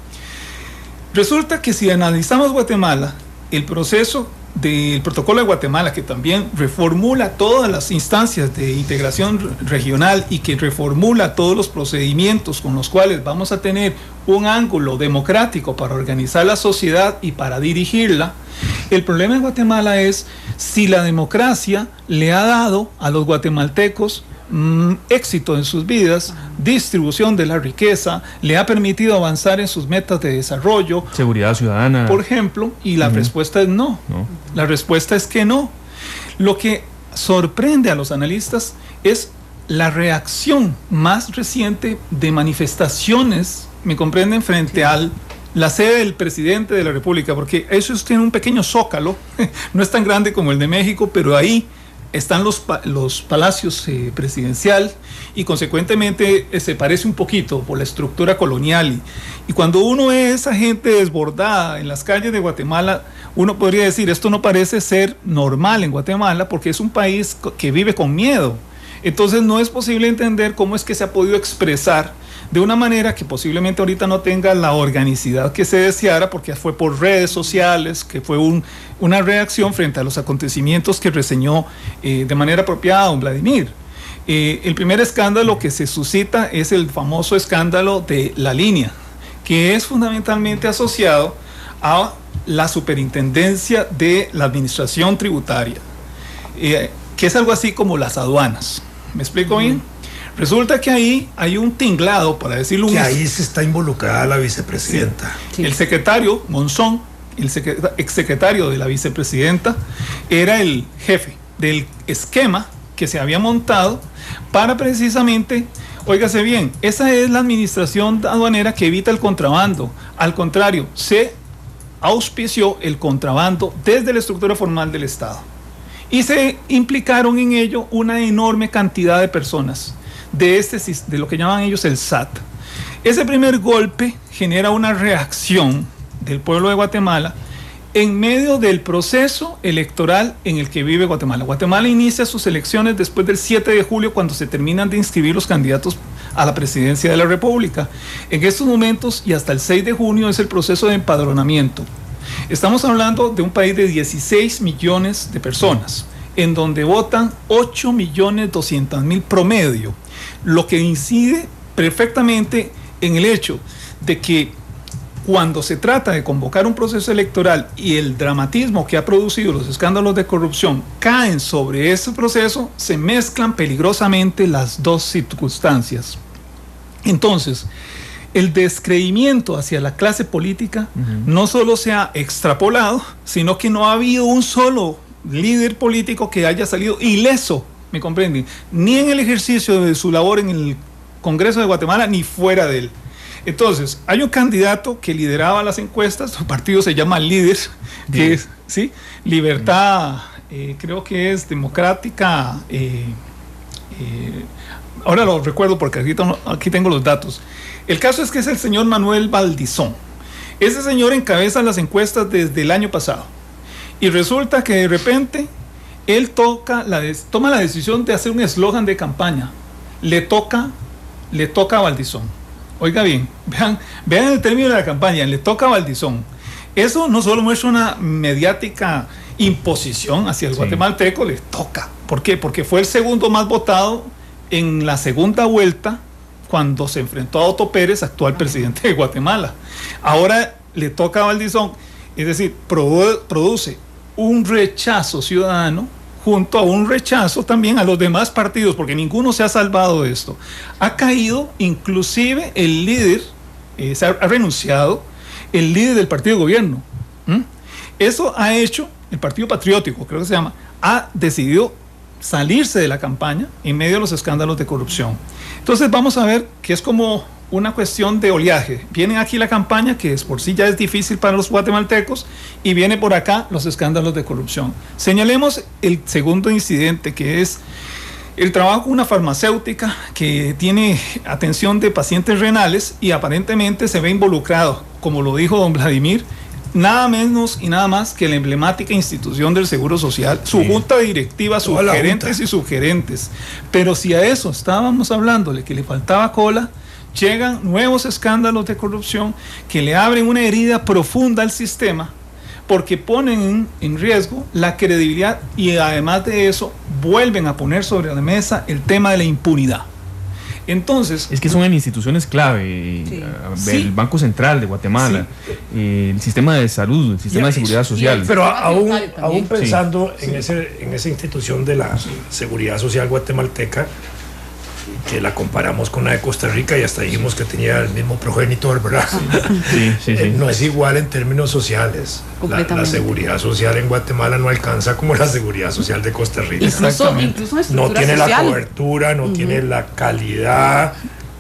resulta que si analizamos Guatemala, el proceso del protocolo de Guatemala, que también reformula todas las instancias de integración regional y que reformula todos los procedimientos con los cuales vamos a tener un ángulo democrático para organizar la sociedad y para dirigirla, el problema en Guatemala es si la democracia le ha dado a los guatemaltecos éxito en sus vidas, distribución de la riqueza, le ha permitido avanzar en sus metas de desarrollo, seguridad ciudadana, por ejemplo, y la respuesta es no. La respuesta es que no. Lo que sorprende a los analistas es la reacción más reciente de manifestaciones, me comprenden, frente a la sede del presidente de la República, porque eso tiene un pequeño zócalo, no es tan grande como el de México, pero ahí están los palacios presidencial y consecuentemente se parece un poquito por la estructura colonial y cuando uno ve a esa gente desbordada en las calles de Guatemala, uno podría decir, esto no parece ser normal en Guatemala porque es un país que vive con miedo. Entonces no es posible entender cómo es que se ha podido expresar de una manera que posiblemente ahorita no tenga la organicidad que se deseara, porque fue por redes sociales, que fue una reacción frente a los acontecimientos que reseñó de manera apropiada don Vladimir. El primer escándalo que se suscita es el famoso escándalo de la línea, que es fundamentalmente asociado a la superintendencia de la administración tributaria, que es algo así como las aduanas. ¿Me explico bien? Resulta que ahí hay un tinglado, para decirlo. Que ahí se está involucrada la vicepresidenta. Sí. El secretario Monzón, el exsecretario de la vicepresidenta, era el jefe del esquema que se había montado para precisamente, óigase bien, esa es la administración aduanera que evita el contrabando. Al contrario, se auspició el contrabando desde la estructura formal del Estado. Y se implicaron en ello una enorme cantidad de personas de lo que llaman ellos el SAT. Ese primer golpe genera una reacción del pueblo de Guatemala en medio del proceso electoral en el que vive Guatemala. Guatemala inicia sus elecciones después del 7 de julio, cuando se terminan de inscribir los candidatos a la presidencia de la República. En estos momentos y hasta el 6 de junio es el proceso de empadronamiento. Estamos hablando de un país de 16 millones de personas, en donde votan 8.200.000 promedio, lo que incide perfectamente en el hecho de que cuando se trata de convocar un proceso electoral y el dramatismo que ha producido los escándalos de corrupción caen sobre ese proceso, se mezclan peligrosamente las dos circunstancias. Entonces, el descreimiento hacia la clase política no solo se ha extrapolado, sino que no ha habido un solo líder político que haya salido ileso, ¿me comprenden? Ni en el ejercicio de su labor en el Congreso de Guatemala, ni fuera de él. Entonces, hay un candidato que lideraba las encuestas, su partido se llama Líder, que es, ¿sí? Libertad, creo que es democrática, ahora lo recuerdo porque aquí tengo los datos. El caso es que es el señor Manuel Valdizón. Ese señor encabeza las encuestas desde el año pasado. Y resulta que de repente él toma la decisión de hacer un eslogan de campaña. Le toca a Valdizón. Oiga bien, vean el término de la campaña, le toca a Valdizón. Eso no solo muestra una mediática imposición hacia el guatemalteco, le toca. ¿Por qué? Porque fue el segundo más votado en la segunda vuelta cuando se enfrentó a Otto Pérez, actual presidente de Guatemala. Ahora le toca a Valdizón, es decir, produce un rechazo ciudadano junto a un rechazo también a los demás partidos, porque ninguno se ha salvado de esto. Ha caído inclusive el líder, ha renunciado el líder del partido de gobierno. Eso ha hecho el Partido Patriótico, creo que se llama, ha decidido salirse de la campaña en medio de los escándalos de corrupción. Entonces vamos a ver que es como una cuestión de oleaje. Viene aquí la campaña, que por sí ya es difícil para los guatemaltecos, y viene por acá los escándalos de corrupción. Señalemos el segundo incidente, que es el trabajo con una farmacéutica que tiene atención de pacientes renales y aparentemente se ve involucrado, como lo dijo don Vladimir, nada menos y nada más que la emblemática institución del Seguro Social, su junta directiva, sus gerentes y subgerentes. Pero si a eso estábamos hablándole que le faltaba cola, llegan nuevos escándalos de corrupción que le abren una herida profunda al sistema, porque ponen en riesgo la credibilidad y además de eso vuelven a poner sobre la mesa el tema de la impunidad. Entonces, es que son en instituciones clave, el Banco Central de Guatemala, el sistema de salud, el sistema de seguridad social. Pero aún pensando en esa institución de la seguridad social guatemalteca, que la comparamos con la de Costa Rica y hasta dijimos que tenía el mismo progenitor, ¿verdad? Sí. No es igual en términos sociales. La seguridad social en Guatemala no alcanza como la seguridad social de Costa Rica. Incluso en No tiene social. la cobertura, no tiene la calidad.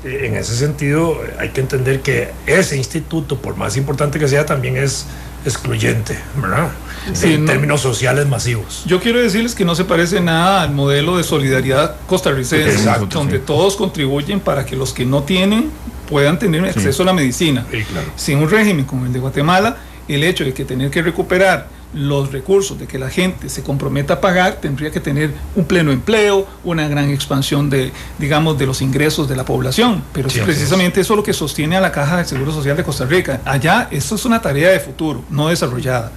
En ese sentido, hay que entender que ese instituto, por más importante que sea, también es excluyente, ¿verdad? Sí, en términos sociales masivos. Yo quiero decirles que no se parece nada al modelo de solidaridad costarricense, Exacto, donde todos contribuyen para que los que no tienen puedan tener acceso a la medicina. Sí, claro. Sin un régimen como el de Guatemala, el hecho de que tener que recuperar los recursos, de que la gente se comprometa a pagar, tendría que tener un pleno empleo, una gran expansión de, digamos, de los ingresos de la población. Pero Sí, es precisamente eso lo que sostiene a la Caja del Seguro Social de Costa Rica. Allá, esto es una tarea de futuro, no desarrollada.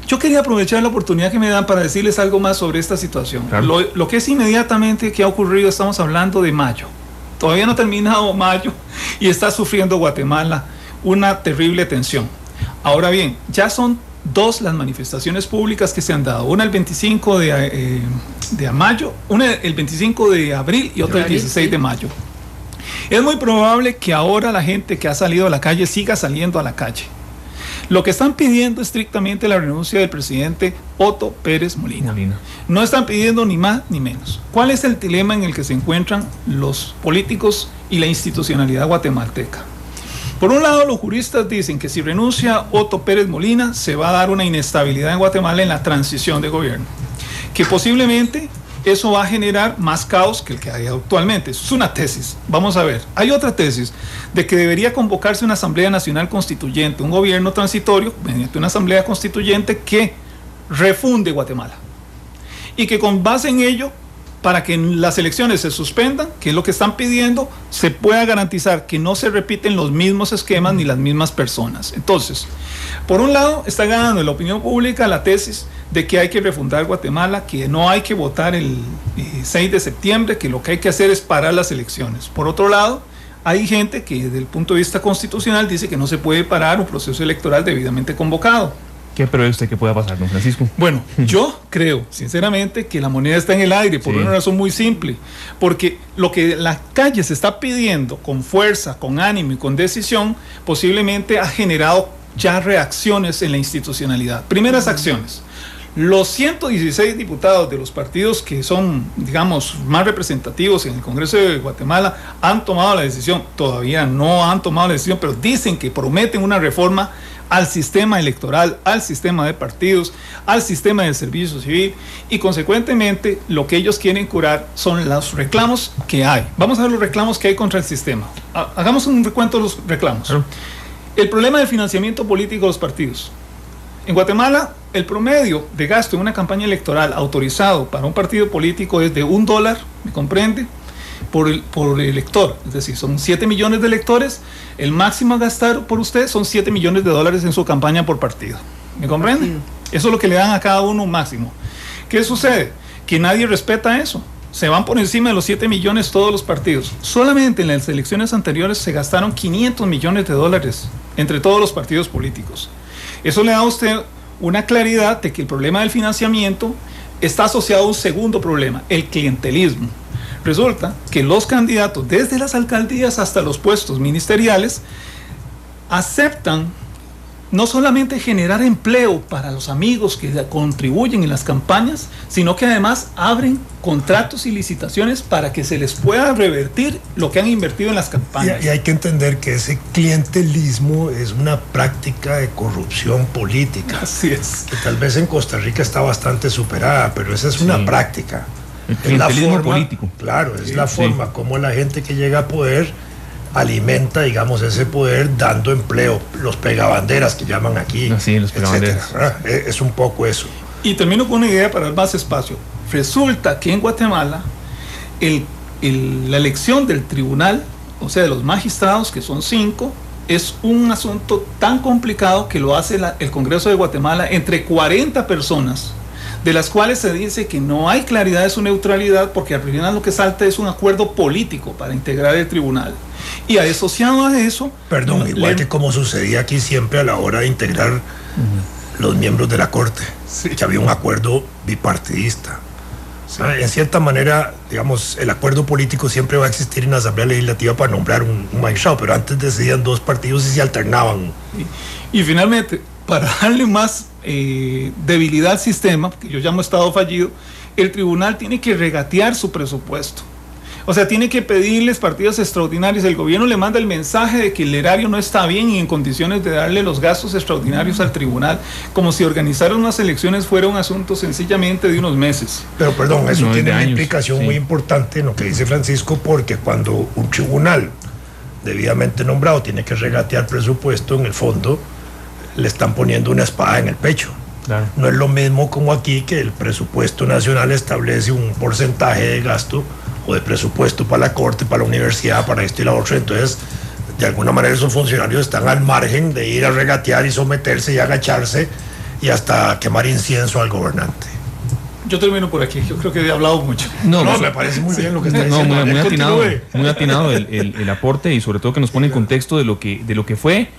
Yo quería aprovechar la oportunidad que me dan para decirles algo más sobre esta situación. Claro. Lo que es inmediatamente que ha ocurrido, estamos hablando de mayo. Todavía no ha terminado mayo y está sufriendo Guatemala una terrible tensión. Ahora bien, ya son dos las manifestaciones públicas que se han dado. Una el 25 de mayo, una el 25 de abril y otra el 16 de mayo. Es muy probable que ahora la gente que ha salido a la calle siga saliendo a la calle. Lo que están pidiendo estrictamente la renuncia del presidente Otto Pérez Molina. No están pidiendo ni más ni menos. ¿Cuál es el dilema en el que se encuentran los políticos y la institucionalidad guatemalteca? Por un lado, los juristas dicen que si renuncia Otto Pérez Molina, se va a dar una inestabilidad en Guatemala en la transición de gobierno, que posiblemente eso va a generar más caos que el que hay actualmente. Eso es una tesis. Vamos a ver. Hay otra tesis de que debería convocarse una Asamblea Nacional Constituyente, un gobierno transitorio, mediante una Asamblea Constituyente que refunde Guatemala. Y que con base en ello, para que las elecciones se suspendan, que es lo que están pidiendo, se pueda garantizar que no se repiten los mismos esquemas ni las mismas personas. Entonces, por un lado, está ganando en la opinión pública la tesis de que hay que refundar Guatemala, que no hay que votar el 6 de septiembre, que lo que hay que hacer es parar las elecciones. Por otro lado, hay gente que desde el punto de vista constitucional dice que no se puede parar un proceso electoral debidamente convocado. ¿Qué prevé usted que pueda pasar, don Francisco? Bueno, yo creo, sinceramente, que la moneda está en el aire por una razón muy simple. Porque lo que la calle se está pidiendo con fuerza, con ánimo y con decisión, posiblemente ha generado ya reacciones en la institucionalidad. Primeras acciones. Los 116 diputados de los partidos que son, digamos, más representativos en el Congreso de Guatemala han tomado la decisión, todavía no han tomado la decisión, pero dicen que prometen una reforma al sistema electoral, al sistema de partidos, al sistema del servicio civil, y consecuentemente lo que ellos quieren curar son los reclamos que hay. Vamos a ver los reclamos que hay contra el sistema. Hagamos un recuento de los reclamos. El problema del financiamiento político de los partidos. En Guatemala, el promedio de gasto en una campaña electoral autorizado para un partido político es de $1, ¿me comprende?, por elector. Es decir, son 7 millones de electores. El máximo a gastar por usted son $7 millones en su campaña por partido. ¿Me comprende? Eso es lo que le dan a cada uno máximo. ¿Qué sucede? Que nadie respeta eso. Se van por encima de los 7 millones todos los partidos. Solamente en las elecciones anteriores se gastaron $500 millones entre todos los partidos políticos. Eso le da a usted una claridad de que el problema del financiamiento está asociado a un segundo problema, el clientelismo. Resulta que los candidatos, desde las alcaldías hasta los puestos ministeriales, aceptan no solamente generar empleo para los amigos que contribuyen en las campañas, sino que además abren contratos y licitaciones para que se les pueda revertir lo que han invertido en las campañas. Y hay que entender que ese clientelismo es una práctica de corrupción política. Así es. Que tal vez en Costa Rica está bastante superada, pero esa es una práctica. El clientelismo político. Claro, es la forma como la gente que llega a poder alimenta, digamos, ese poder dando empleo, los pegabanderas que llaman aquí, sí, los pegabanderas. Es un poco eso. Y termino con una idea para dar más espacio. Resulta que en Guatemala la elección del tribunal, o sea, de los magistrados, que son 5, es un asunto tan complicado que lo hace el Congreso de Guatemala entre 40 personas, de las cuales se dice que no hay claridad de su neutralidad, porque al final lo que salta es un acuerdo político para integrar el tribunal. Y asociado a eso... Perdón, igual que como sucedía aquí siempre a la hora de integrar los miembros de la Corte, que había un acuerdo bipartidista. En cierta manera, digamos, el acuerdo político siempre va a existir en la Asamblea Legislativa para nombrar un magistrado, pero antes decidían dos partidos y se alternaban. Y finalmente, para darle más debilidad al sistema, que yo llamo Estado fallido, el tribunal tiene que regatear su presupuesto. O sea, tiene que pedirles partidas extraordinarias. El gobierno le manda el mensaje de que el erario no está bien y en condiciones de darle los gastos extraordinarios al tribunal, como si organizar unas elecciones fuera un asunto sencillamente de unos meses. Pero perdón, eso no, tiene una años, implicación sí, muy importante en lo que dice Francisco, porque cuando un tribunal debidamente nombrado tiene que regatear presupuesto, en el fondo le están poniendo una espada en el pecho. Claro. No es lo mismo como aquí, que el presupuesto nacional establece un porcentaje de gasto o de presupuesto para la corte, para la universidad, para esto y la otra. Entonces, de alguna manera esos funcionarios están al margen de ir a regatear y someterse y agacharse y hasta quemar incienso al gobernante. Yo termino por aquí, yo creo que he hablado mucho. No, me parece muy bien lo que está diciendo. No, Continúe. muy atinado el aporte, y sobre todo que nos pone en contexto de lo que fue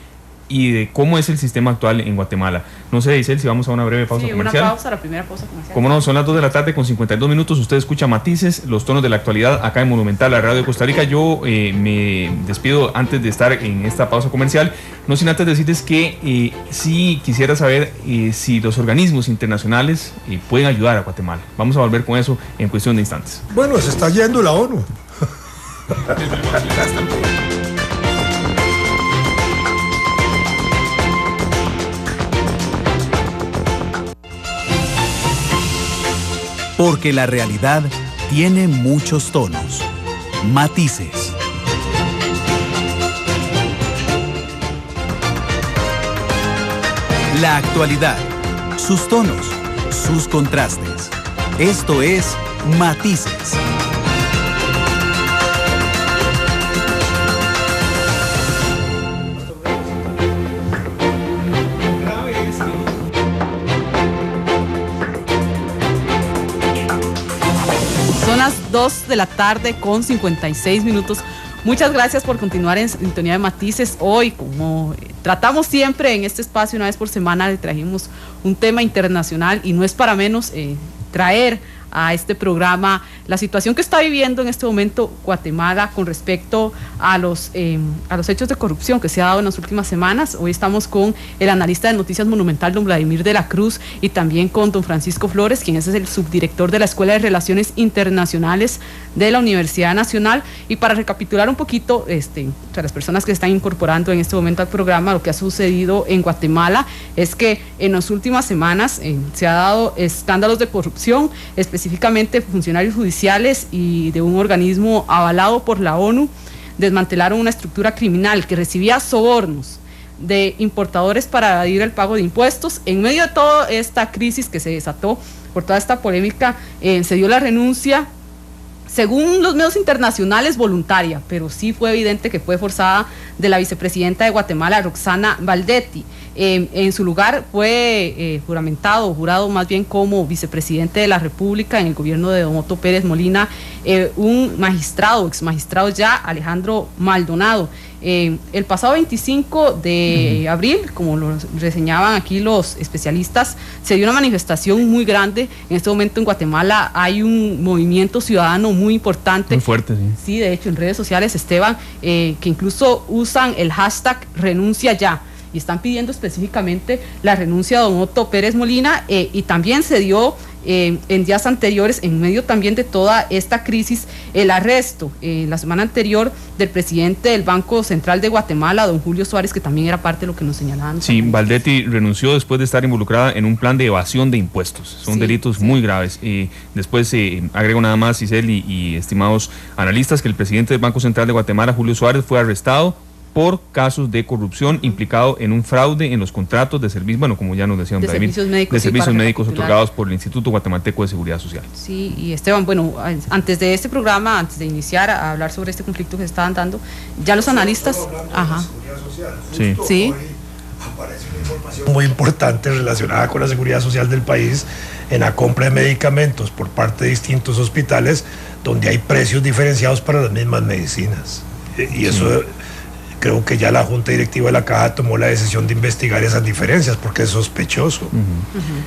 y de cómo es el sistema actual en Guatemala. No sé, Isel, si vamos a una breve pausa comercial. Una pausa, la primera pausa comercial. Como no, son las 2 de la tarde con 52 minutos. Usted escucha Matices, los tonos de la actualidad acá en Monumental, la radio de Costa Rica. Yo me despido antes de estar en esta pausa comercial, no sin antes decirles que sí quisiera saber si los organismos internacionales pueden ayudar a Guatemala. Vamos a volver con eso en cuestión de instantes. Bueno, se está yendo la ONU. Porque la realidad tiene muchos tonos, matices. La actualidad, sus tonos, sus contrastes. Esto es Matices. Son las 2 de la tarde con 56 minutos. Muchas gracias por continuar en sintonía de Matices. Hoy, como tratamos siempre en este espacio, una vez por semana le trajimos un tema internacional, y no es para menos traer a este programa la situación que está viviendo en este momento Guatemala con respecto a los hechos de corrupción que se ha dado en las últimas semanas. Hoy estamos con el analista de Noticias Monumental, don Vladimir de la Cruz, y también con don Francisco Flores, quien es el subdirector de la Escuela de Relaciones Internacionales de la Universidad Nacional. Y para recapitular un poquito, para las personas que se están incorporando en este momento al programa, lo que ha sucedido en Guatemala es que en las últimas semanas se ha dado escándalos de corrupción, específicamente funcionarios judiciales y de un organismo avalado por la ONU desmantelaron una estructura criminal que recibía sobornos de importadores para evadir el pago de impuestos. En medio de toda esta crisis que se desató por toda esta polémica, se dio la renuncia, según los medios internacionales, voluntaria, pero sí fue evidente que fue forzada, de la vicepresidenta de Guatemala, Roxana Valdetti. En su lugar fue jurado más bien como vicepresidente de la República en el gobierno de don Otto Pérez Molina, un magistrado, ex magistrado ya, Alejandro Maldonado. El pasado 25 de abril, como lo reseñaban aquí los especialistas, se dio una manifestación muy grande. En este momento en Guatemala hay un movimiento ciudadano muy importante. Muy fuerte, sí. Sí, de hecho, en redes sociales, Esteban, que incluso usan el hashtag renuncia ya, y están pidiendo específicamente la renuncia de don Otto Pérez Molina, y también se dio en días anteriores, en medio también de toda esta crisis, el arresto la semana anterior del presidente del Banco Central de Guatemala, don Julio Suárez, que también era parte de lo que nos señalaban. Sí, Valdetti renunció después de estar involucrada en un plan de evasión de impuestos. Son delitos muy graves. Después agrego nada más, Isel y estimados analistas, que el presidente del Banco Central de Guatemala, Julio Suárez, fue arrestado por casos de corrupción, implicado en un fraude en los contratos de servicios, bueno, como ya nos decía don Vladimir, de servicios médicos otorgados por el Instituto Guatemalteco de Seguridad Social. Sí, y Esteban, bueno, antes de este programa, antes de iniciar a hablar sobre este conflicto que se estaban dando, ya los analistas... Ajá. Sí. Sí. Aparece una información muy importante relacionada con la seguridad social del país en la compra de medicamentos por parte de distintos hospitales, donde hay precios diferenciados para las mismas medicinas. Y eso... Creo que ya la Junta Directiva de la Caja tomó la decisión de investigar esas diferencias porque es sospechoso.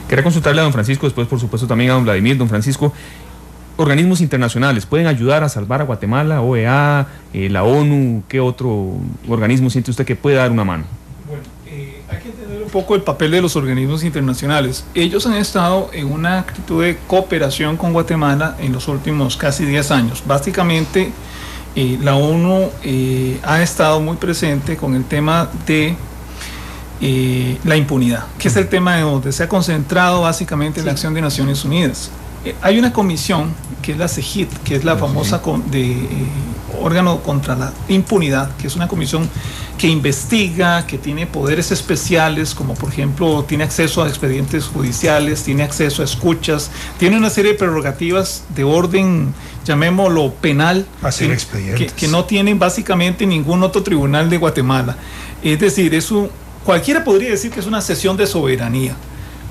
Quería consultarle a don Francisco, después por supuesto también a don Vladimir. Don Francisco, organismos internacionales pueden ayudar a salvar a Guatemala? OEA, la ONU, ¿qué otro organismo siente usted que puede dar una mano? Bueno, hay que entender un poco el papel de los organismos internacionales. Ellos han estado en una actitud de cooperación con Guatemala en los últimos casi 10 años. Básicamente, la ONU ha estado muy presente con el tema de la impunidad, que es el tema de donde se ha concentrado básicamente la acción de Naciones Unidas. Hay una comisión que es la CEGIT, que es la famosa órgano contra la impunidad, que es una comisión que investiga, que tiene poderes especiales, como por ejemplo tiene acceso a expedientes judiciales, tiene acceso a escuchas, tiene una serie de prerrogativas de orden, llamémoslo penal, hacer expedientes, que no tienen básicamente ningún otro tribunal de Guatemala. Es decir, cualquiera podría decir que es una cesión de soberanía,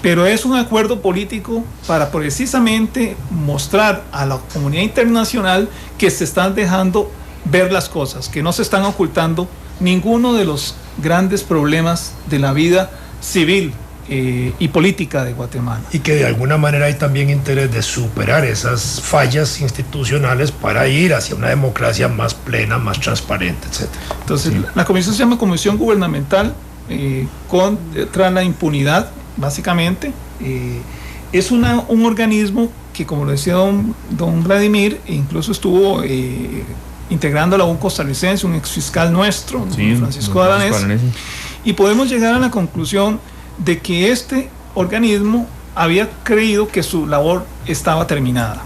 pero es un acuerdo político para precisamente mostrar a la comunidad internacional que se están dejando ver las cosas, que no se están ocultando ninguno de los grandes problemas de la vida civil y política de Guatemala. Y que de alguna manera hay también interés de superar esas fallas institucionales para ir hacia una democracia más plena, más transparente, etc. Entonces, la comisión se llama Comisión Gubernamental contra la impunidad, básicamente. Es un organismo que, como lo decía don Vladimir, incluso estuvo integrándola a un costarricense, un exfiscal nuestro, Francisco Aranés, y podemos llegar a la conclusión de que este organismo había creído que su labor estaba terminada.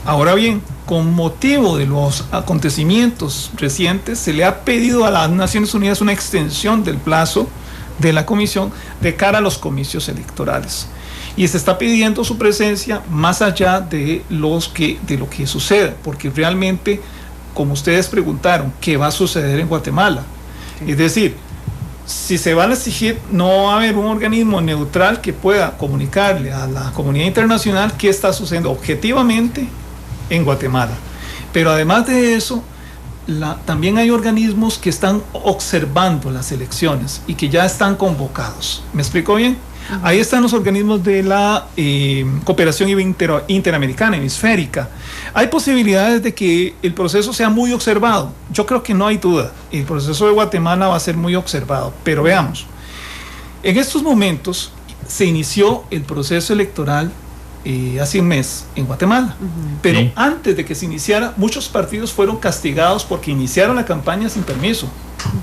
Ahora bien, con motivo de los acontecimientos recientes, se le ha pedido a las Naciones Unidas una extensión del plazo de la comisión de cara a los comicios electorales. Y se está pidiendo su presencia más allá de lo que suceda, porque realmente, como ustedes preguntaron, ¿qué va a suceder en Guatemala? Es decir, si se van a exigir, no va a haber un organismo neutral que pueda comunicarle a la comunidad internacional qué está sucediendo objetivamente en Guatemala. Pero además de eso, también hay organismos que están observando las elecciones y que ya están convocados. ¿Me explico bien? Ahí están los organismos de la cooperación interamericana, hemisférica. Hay posibilidades de que el proceso sea muy observado. Yo creo que no hay duda. El proceso de Guatemala va a ser muy observado. Pero veamos, en estos momentos se inició el proceso electoral hace un mes en Guatemala. Pero antes de que se iniciara, muchos partidos fueron castigados porque iniciaron la campaña sin permiso.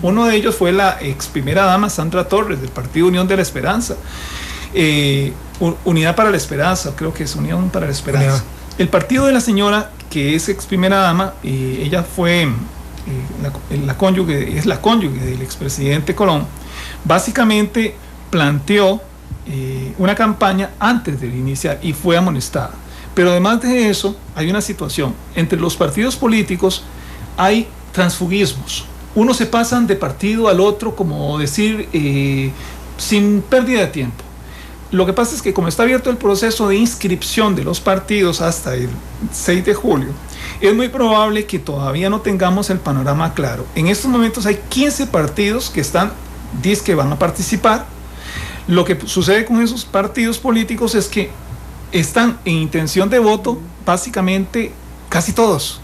Uno de ellos fue la ex primera dama Sandra Torres del Partido Unión de la Esperanza, Unidad para la Esperanza, creo que es Unión para la Esperanza. El partido de la señora, que es ex primera dama, ella fue la cónyuge del expresidente Colón, básicamente planteó una campaña antes de iniciar y fue amonestada. Pero además de eso, hay una situación. Entre los partidos políticos hay transfugismos. Unos se pasan de partido al otro, como decir, sin pérdida de tiempo. Lo que pasa es que como está abierto el proceso de inscripción de los partidos hasta el 6 de julio, es muy probable que todavía no tengamos el panorama claro. En estos momentos hay 15 partidos que dicen que van a participar. Lo que sucede con esos partidos políticos es que están en intención de voto básicamente casi todos.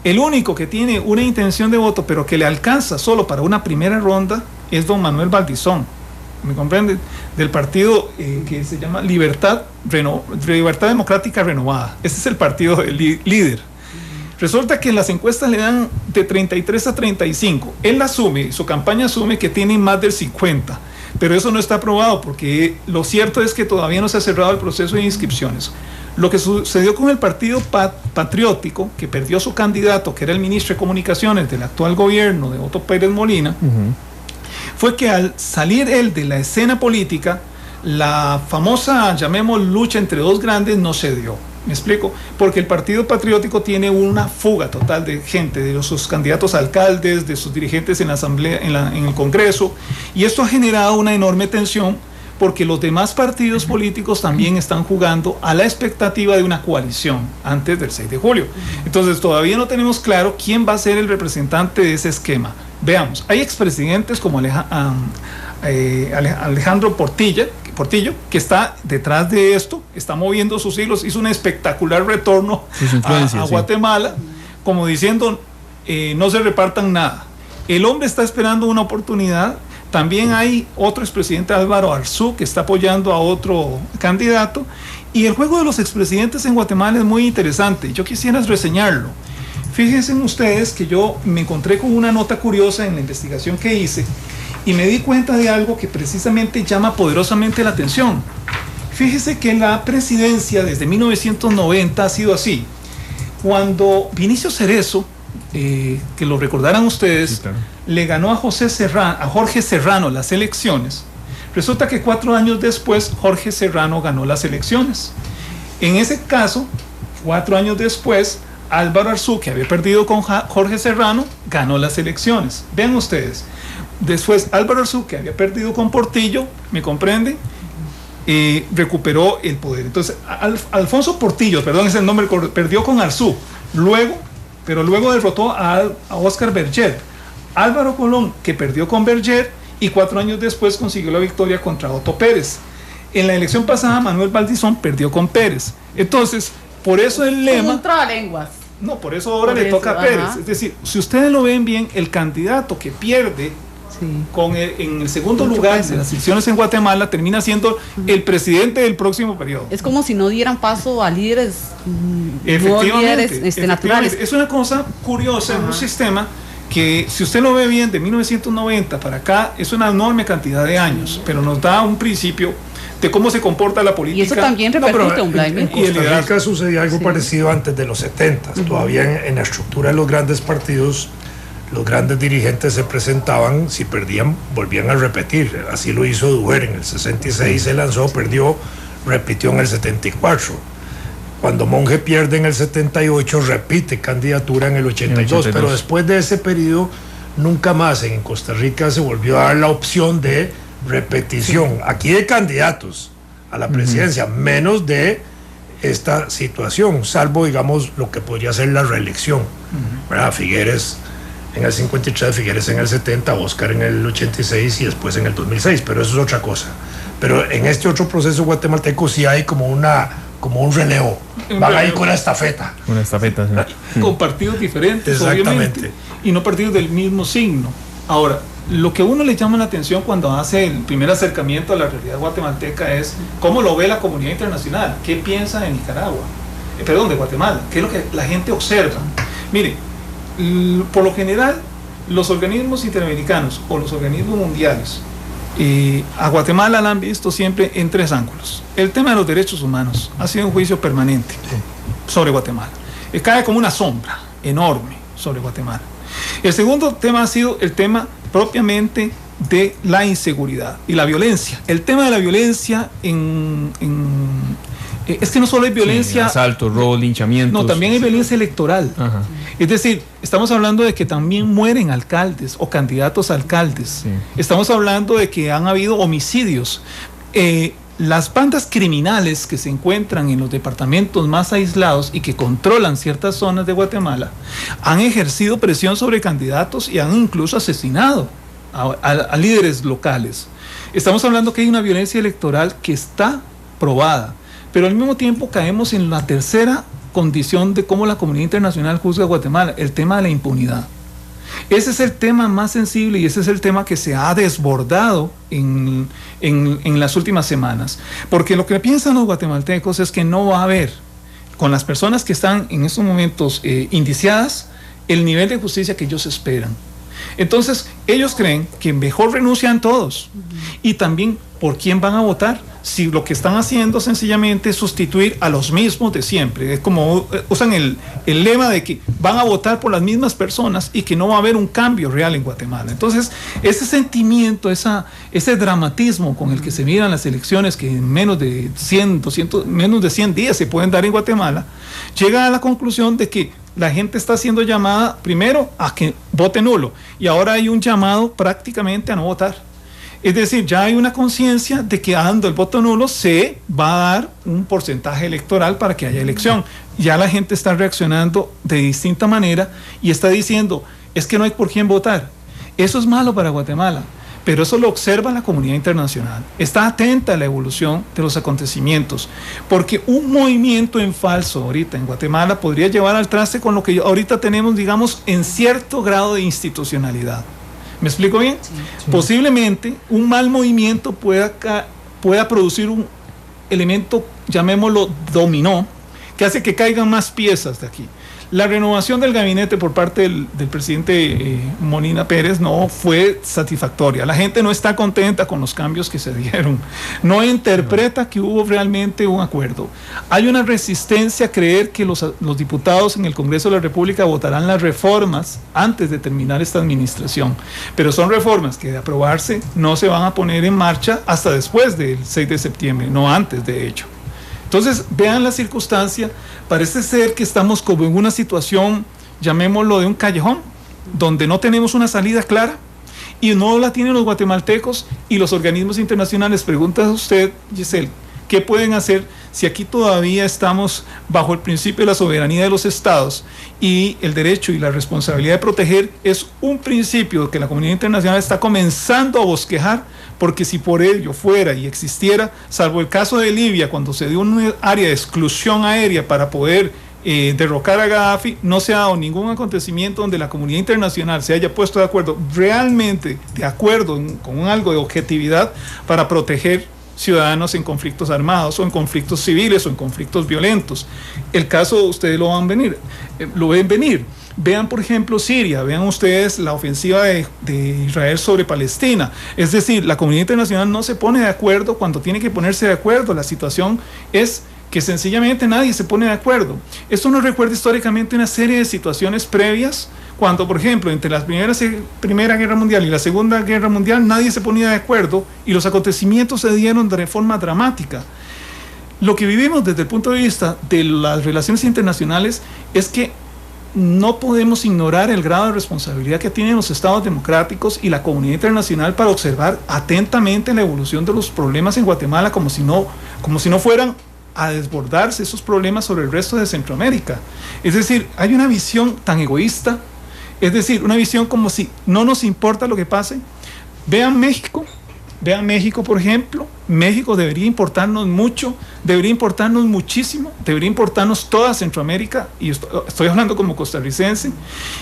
El único que tiene una intención de voto pero que le alcanza solo para una primera ronda es don Manuel Valdizón, ¿me comprenden? Del partido que se llama Libertad Democrática Renovada. Ese es el partido del líder. Resulta que en las encuestas le dan de 33 a 35. Él asume, su campaña asume que tiene más del 50. Pero eso no está aprobado porque lo cierto es que todavía no se ha cerrado el proceso de inscripciones. Lo que sucedió con el Partido Patriótico, que perdió su candidato, que era el ministro de Comunicaciones del actual gobierno de Otto Pérez Molina, fue que al salir él de la escena política, la famosa, llamemos, lucha entre dos grandes no se dio. ¿Me explico? Porque el Partido Patriótico tiene una fuga total de gente, de sus candidatos a alcaldes, de sus dirigentes en la asamblea, en el Congreso, y esto ha generado una enorme tensión porque los demás partidos políticos también están jugando a la expectativa de una coalición antes del 6 de julio. Entonces todavía no tenemos claro quién va a ser el representante de ese esquema. Veamos, hay expresidentes como Alejandro Portilla, Portillo, que está detrás de esto, está moviendo sus hilos, hizo un espectacular retorno a Guatemala, como diciendo, no se repartan nada. El hombre está esperando una oportunidad. También hay otro expresidente, Álvaro Arzú, que está apoyando a otro candidato. Y el juego de los expresidentes en Guatemala es muy interesante. Yo quisiera reseñarlo. Fíjense ustedes que yo me encontré con una nota curiosa en la investigación que hice y me di cuenta de algo que precisamente llama poderosamente la atención. Fíjense que la presidencia desde 1990 ha sido así. Cuando Vinicio Cerezo, que lo recordarán ustedes, sí, claro, le ganó a Jorge Serrano las elecciones, resulta que 4 años después Jorge Serrano ganó las elecciones. En ese caso, 4 años después, Álvaro Arzú, que había perdido con Jorge Serrano, ganó las elecciones. Vean ustedes, después Álvaro Arzú, que había perdido con Portillo, ¿me comprenden? Recuperó el poder. Entonces, Alfonso Portillo, perdón, es el nombre, perdió con Arzú, pero luego derrotó a Óscar Berger. Álvaro Colón, que perdió con Berger, y 4 años después consiguió la victoria contra Otto Pérez. En la elección pasada, Manuel Valdizón perdió con Pérez. Entonces, por eso el lema... Un trabalenguas. No, por eso ahora le toca a Pérez. Ajá. Es decir, si ustedes lo ven bien, el candidato que pierde en el segundo lugar de las elecciones en Guatemala termina siendo el presidente del próximo periodo. Es como si no dieran paso a líderes, naturales. Es una cosa curiosa en un sistema que, si usted lo ve bien, de 1990 para acá, es una enorme cantidad de años, pero nos da un principio de cómo se comporta la política. Y eso también repercute un blind. En Costa Rica sucedía algo parecido antes de los 70. Todavía en la estructura de los grandes partidos, los grandes dirigentes se presentaban, si perdían, volvían a repetir. Así lo hizo Duer en el 66, se lanzó, perdió, repitió en el 74. Cuando Monge pierde en el 78, repite candidatura en el 82. Pero después de ese periodo, nunca más en Costa Rica se volvió a dar la opción de repetición, aquí de candidatos a la presidencia, menos de esta situación, salvo, digamos, lo que podría ser la reelección. ¿Verdad? Figueres en el 53, Figueres en el 70, Óscar en el 86 y después en el 2006, pero eso es otra cosa. Pero en este otro proceso guatemalteco sí hay como un relevo, van ahí con la estafeta. Una estafeta, sí. Con partidos diferentes, exactamente, obviamente, y no partidos del mismo signo. Ahora, lo que a uno le llama la atención cuando hace el primer acercamiento a la realidad guatemalteca es cómo lo ve la comunidad internacional, qué piensa de Nicaragua, de Guatemala, qué es lo que la gente observa. Mire, por lo general, los organismos interamericanos o los organismos mundiales a Guatemala la han visto siempre en 3 ángulos. El tema de los derechos humanos ha sido un juicio permanente sobre Guatemala. Cae como una sombra enorme sobre Guatemala. El segundo tema ha sido el tema propiamente de la inseguridad y la violencia. El tema de la violencia es que no solo hay violencia... asaltos, robos, linchamientos. No, también hay violencia electoral. Ajá. Es decir, estamos hablando de que también mueren alcaldes o candidatos a alcaldes. Sí. Estamos hablando de que han habido homicidios. Las bandas criminales que se encuentran en los departamentos más aislados y que controlan ciertas zonas de Guatemala han ejercido presión sobre candidatos y han incluso asesinado a líderes locales. Estamos hablando que hay una violencia electoral que está probada, pero al mismo tiempo caemos en la tercera condición de cómo la comunidad internacional juzga a Guatemala, el tema de la impunidad. Ese es el tema más sensible y ese es el tema que se ha desbordado en las últimas semanas. Porque lo que piensan los guatemaltecos es que no va a haber, con las personas que están en estos momentos indiciadas, el nivel de justicia que ellos esperan. Entonces, ellos creen que mejor renuncian todos. Y también, ¿por quién van a votar? Si lo que están haciendo sencillamente es sustituir a los mismos de siempre. Es como usan el lema de que van a votar por las mismas personas y que no va a haber un cambio real en Guatemala. Entonces, ese sentimiento, ese dramatismo con el que se miran las elecciones, que en menos de 100 días se pueden dar en Guatemala, llega a la conclusión de que la gente está siendo llamada primero a que vote nulo y ahora hay un llamado prácticamente a no votar. Es decir, ya hay una conciencia de que dando el voto nulo se va a dar un porcentaje electoral para que haya elección. Ya la gente está reaccionando de distinta manera y está diciendo, es que no hay por quién votar. Eso es malo para Guatemala, pero eso lo observa la comunidad internacional. Está atenta a la evolución de los acontecimientos, porque un movimiento en falso ahorita en Guatemala podría llevar al traste con lo que ahorita tenemos, digamos, en cierto grado de institucionalidad. ¿Me explico bien? Sí. Posiblemente un mal movimiento pueda producir un elemento, llamémoslo dominó, que hace que caigan más piezas de aquí. La renovación del gabinete por parte del presidente Molina Pérez no fue satisfactoria. La gente no está contenta con los cambios que se dieron. No interpreta que hubo realmente un acuerdo. Hay una resistencia a creer que los diputados en el Congreso de la República votarán las reformas antes de terminar esta administración. Pero son reformas que de aprobarse no se van a poner en marcha hasta después del 6 de septiembre, no antes de hecho. Entonces, vean la circunstancia, parece ser que estamos como en una situación, llamémoslo de un callejón, donde no tenemos una salida clara y no la tienen los guatemaltecos y los organismos internacionales. Pregunta a usted, Giselle, ¿qué pueden hacer si aquí todavía estamos bajo el principio de la soberanía de los estados y el derecho y la responsabilidad de proteger es un principio que la comunidad internacional está comenzando a bosquejar? Porque si por ello fuera y existiera, salvo el caso de Libia, cuando se dio un área de exclusión aérea para poder derrocar a Gaddafi, no se ha dado ningún acontecimiento donde la comunidad internacional se haya puesto de acuerdo, realmente de acuerdo con algo de objetividad para proteger ciudadanos en conflictos armados o en conflictos civiles o en conflictos violentos. El caso, ustedes lo ven venir. Vean, por ejemplo, Siria, vean ustedes la ofensiva de Israel sobre Palestina. Es decir, la comunidad internacional no se pone de acuerdo cuando tiene que ponerse de acuerdo. La situación es que sencillamente nadie se pone de acuerdo. Esto nos recuerda históricamente una serie de situaciones previas, cuando, por ejemplo, entre la Primera Guerra Mundial y la Segunda Guerra Mundial nadie se ponía de acuerdo y los acontecimientos se dieron de forma dramática. Lo que vivimos desde el punto de vista de las relaciones internacionales es que no podemos ignorar el grado de responsabilidad que tienen los estados democráticos y la comunidad internacional para observar atentamente la evolución de los problemas en Guatemala como si no fueran a desbordarse esos problemas sobre el resto de Centroamérica. Es decir, hay una visión tan egoísta, es decir, una visión como si no nos importa lo que pase. Vean México, por ejemplo. México debería importarnos mucho, debería importarnos muchísimo, debería importarnos toda Centroamérica, y estoy hablando como costarricense,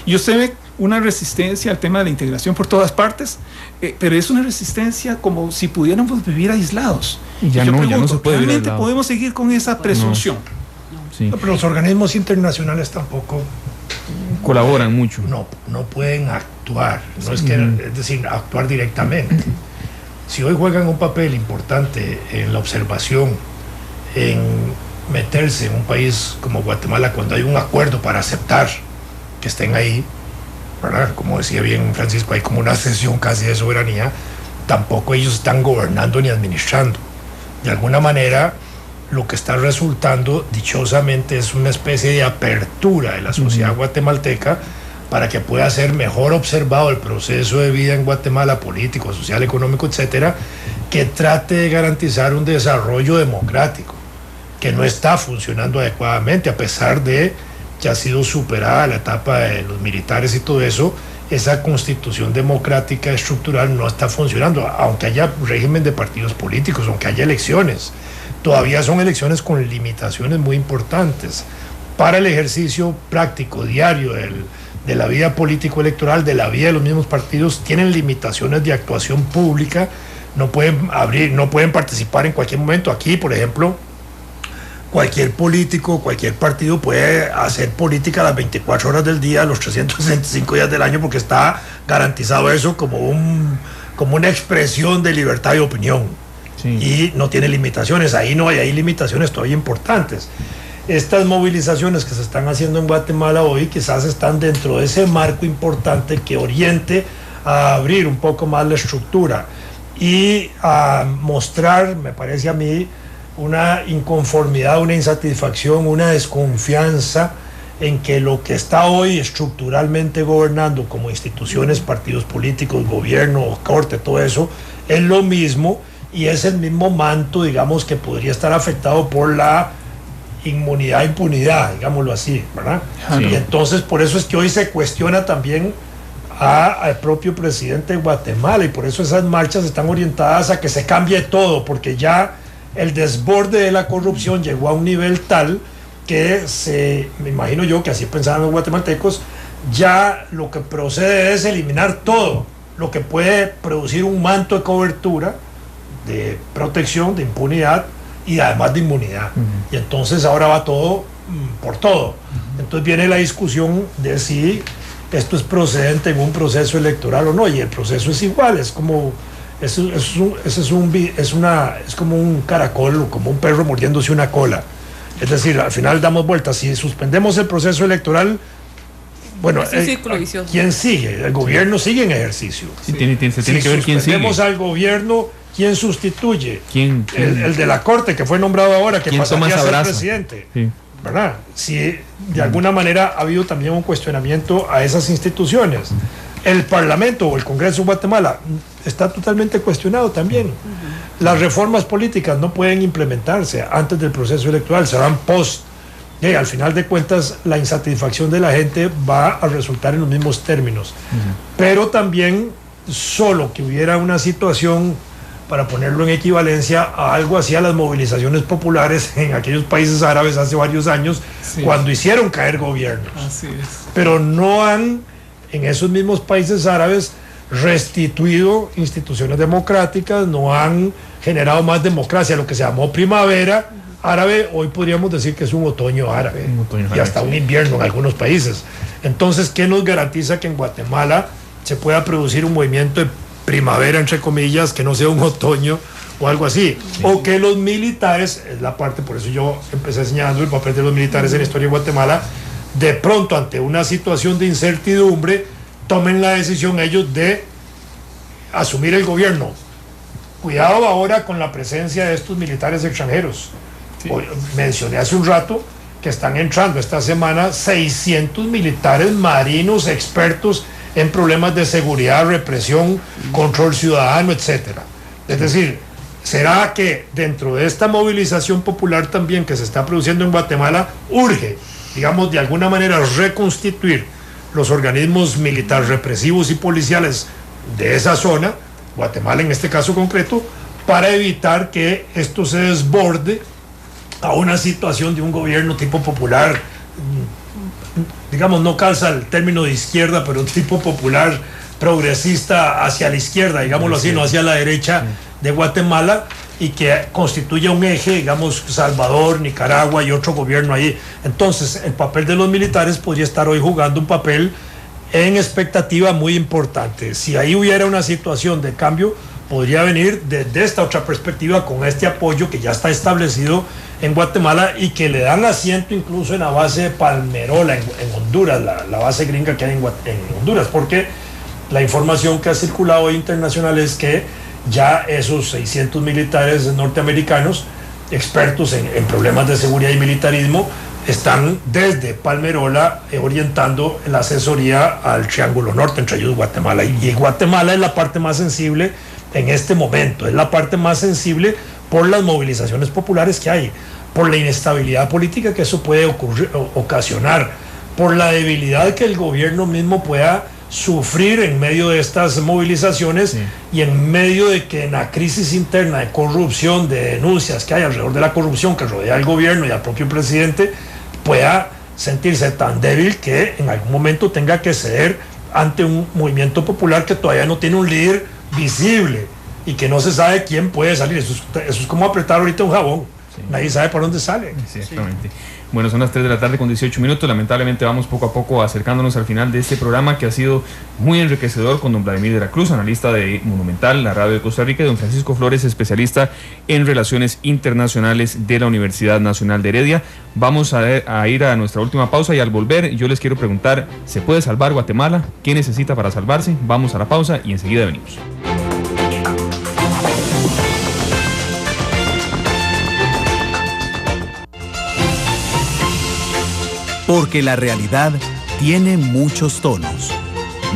y usted ve una resistencia al tema de la integración por todas partes, pero es una resistencia como si pudiéramos vivir aislados. Y ya no se puede ¿realmente podemos seguir con esa presunción? No. Sí. No, pero los organismos internacionales tampoco colaboran mucho. No pueden actuar, es decir, actuar directamente. Si hoy juegan un papel importante en la observación, en meterse en un país como Guatemala cuando hay un acuerdo para aceptar que estén ahí, ¿verdad? Como decía bien Francisco, hay como una cesión casi de soberanía, tampoco ellos están gobernando ni administrando. De alguna manera, lo que está resultando, dichosamente, es una especie de apertura de la sociedad guatemalteca para que pueda ser mejor observado el proceso de vida en Guatemala, político, social, económico, etcétera, que trate de garantizar un desarrollo democrático, que no está funcionando adecuadamente, a pesar de que ha sido superada la etapa de los militares y todo eso. Esa constitución democrática estructural no está funcionando, aunque haya régimen de partidos políticos, aunque haya elecciones. Todavía son elecciones con limitaciones muy importantes para el ejercicio práctico, diario de la vida político-electoral, de la vida de los mismos partidos. Tienen limitaciones de actuación pública, no pueden participar en cualquier momento. Aquí, por ejemplo, cualquier político, cualquier partido puede hacer política las 24 horas del día, los 365 días del año, porque está garantizado eso como una expresión de libertad de opinión. Sí. Y no tiene limitaciones. Ahí no hay limitaciones todavía importantes. Estas movilizaciones que se están haciendo en Guatemala hoy quizás están dentro de ese marco importante que oriente a abrir un poco más la estructura y a mostrar, me parece a mí, una inconformidad, una insatisfacción, una desconfianza en que lo que está hoy estructuralmente gobernando como instituciones, partidos políticos, gobierno, corte, todo eso, es lo mismo y es el mismo manto, digamos, que podría estar afectado por la impunidad, digámoslo así, ¿verdad? Sí. Y entonces por eso es que hoy se cuestiona también al propio presidente de Guatemala, y por eso esas marchas están orientadas a que se cambie todo, porque ya el desborde de la corrupción llegó a un nivel tal que me imagino yo que así pensaban los guatemaltecos, ya lo que procede es eliminar todo lo que puede producir un manto de cobertura, de protección, de impunidad y además de inmunidad. Y entonces ahora va todo por todo. Entonces viene la discusión de si esto es procedente en un proceso electoral o no, y el proceso es igual, es como es como un caracol o como un perro mordiéndose una cola. Es decir, al final damos vueltas. Si suspendemos el proceso electoral, bueno, es un círculo vicioso. ¿Quién sigue? El gobierno sigue en ejercicio. Sí, se tiene que ver quién sigue. Si suspendemos al gobierno, ¿quién sustituye? ¿Quién? El de la Corte, que fue nombrado ahora, que pasaría a ser presidente. Sí. ¿Verdad? Si de alguna manera ha habido también un cuestionamiento a esas instituciones. El Parlamento o el Congreso de Guatemala está totalmente cuestionado también. Las reformas políticas no pueden implementarse antes del proceso electoral, serán post. Y al final de cuentas, la insatisfacción de la gente va a resultar en los mismos términos. Pero también, solo que hubiera una situación, para ponerlo en equivalencia a algo así a las movilizaciones populares en aquellos países árabes hace varios años, sí, cuando hicieron caer gobiernos. Así es. Pero no han, en esos mismos países árabes, restituido instituciones democráticas, no han generado más democracia, lo que se llamó primavera árabe, hoy podríamos decir que es un otoño árabe, y hasta un invierno en algunos países. Entonces, ¿qué nos garantiza que en Guatemala se pueda producir un movimiento de primavera, entre comillas, que no sea un otoño o algo así? Sí. O que los militares, es la parte, por eso yo empecé señalando el papel de los militares en la historia de Guatemala, de pronto ante una situación de incertidumbre, tomen la decisión ellos de asumir el gobierno. Cuidado ahora con la presencia de estos militares extranjeros. Sí. Mencioné hace un rato que están entrando esta semana 600 militares marinos expertos en problemas de seguridad, represión, control ciudadano, etcétera. Es decir, ¿será que dentro de esta movilización popular también que se está produciendo en Guatemala urge, digamos, de alguna manera reconstituir los organismos militares represivos y policiales de esa zona, Guatemala en este caso concreto, para evitar que esto se desborde a una situación de un gobierno tipo popular, digamos, no calza el término de izquierda, pero tipo popular, progresista hacia la izquierda, digámoslo así, no hacia la derecha de Guatemala, y que constituya un eje, digamos, Salvador, Nicaragua y otro gobierno ahí. Entonces, el papel de los militares podría estar hoy jugando un papel en expectativa muy importante. Si ahí hubiera una situación de cambio, podría venir desde esta otra perspectiva, con este apoyo que ya está establecido en Guatemala y que le dan asiento incluso en la base de Palmerola, en Honduras, la base gringa que hay en Honduras, porque la información que ha circulado hoy internacional es que ya esos 600 militares norteamericanos, expertos en problemas de seguridad y militarismo, están desde Palmerola orientando la asesoría al Triángulo Norte, entre ellos Guatemala. Y Guatemala es la parte más sensible en este momento, es la parte más sensible por las movilizaciones populares que hay, por la inestabilidad política que eso puede ocasionar, por la debilidad que el gobierno mismo pueda sufrir en medio de estas movilizaciones, sí, y en medio de que en la crisis interna de corrupción, de denuncias que hay alrededor de la corrupción que rodea al gobierno y al propio presidente, pueda sentirse tan débil que en algún momento tenga que ceder ante un movimiento popular que todavía no tiene un líder visible y que no se sabe quién puede salir. Eso es como apretar ahorita un jabón. Sí. Nadie sabe por dónde sale. Sí, exactamente. Sí. Bueno, son las 3 de la tarde con 18 minutos. Lamentablemente vamos poco a poco acercándonos al final de este programa, que ha sido muy enriquecedor, con don Vladimir de la Cruz, analista de Monumental, la radio de Costa Rica, y don Francisco Flores, especialista en relaciones internacionales de la Universidad Nacional de Heredia. Vamos a ir a nuestra última pausa, y al volver yo les quiero preguntar, ¿se puede salvar Guatemala? ¿Qué necesita para salvarse? Vamos a la pausa y enseguida venimos. Porque la realidad tiene muchos tonos,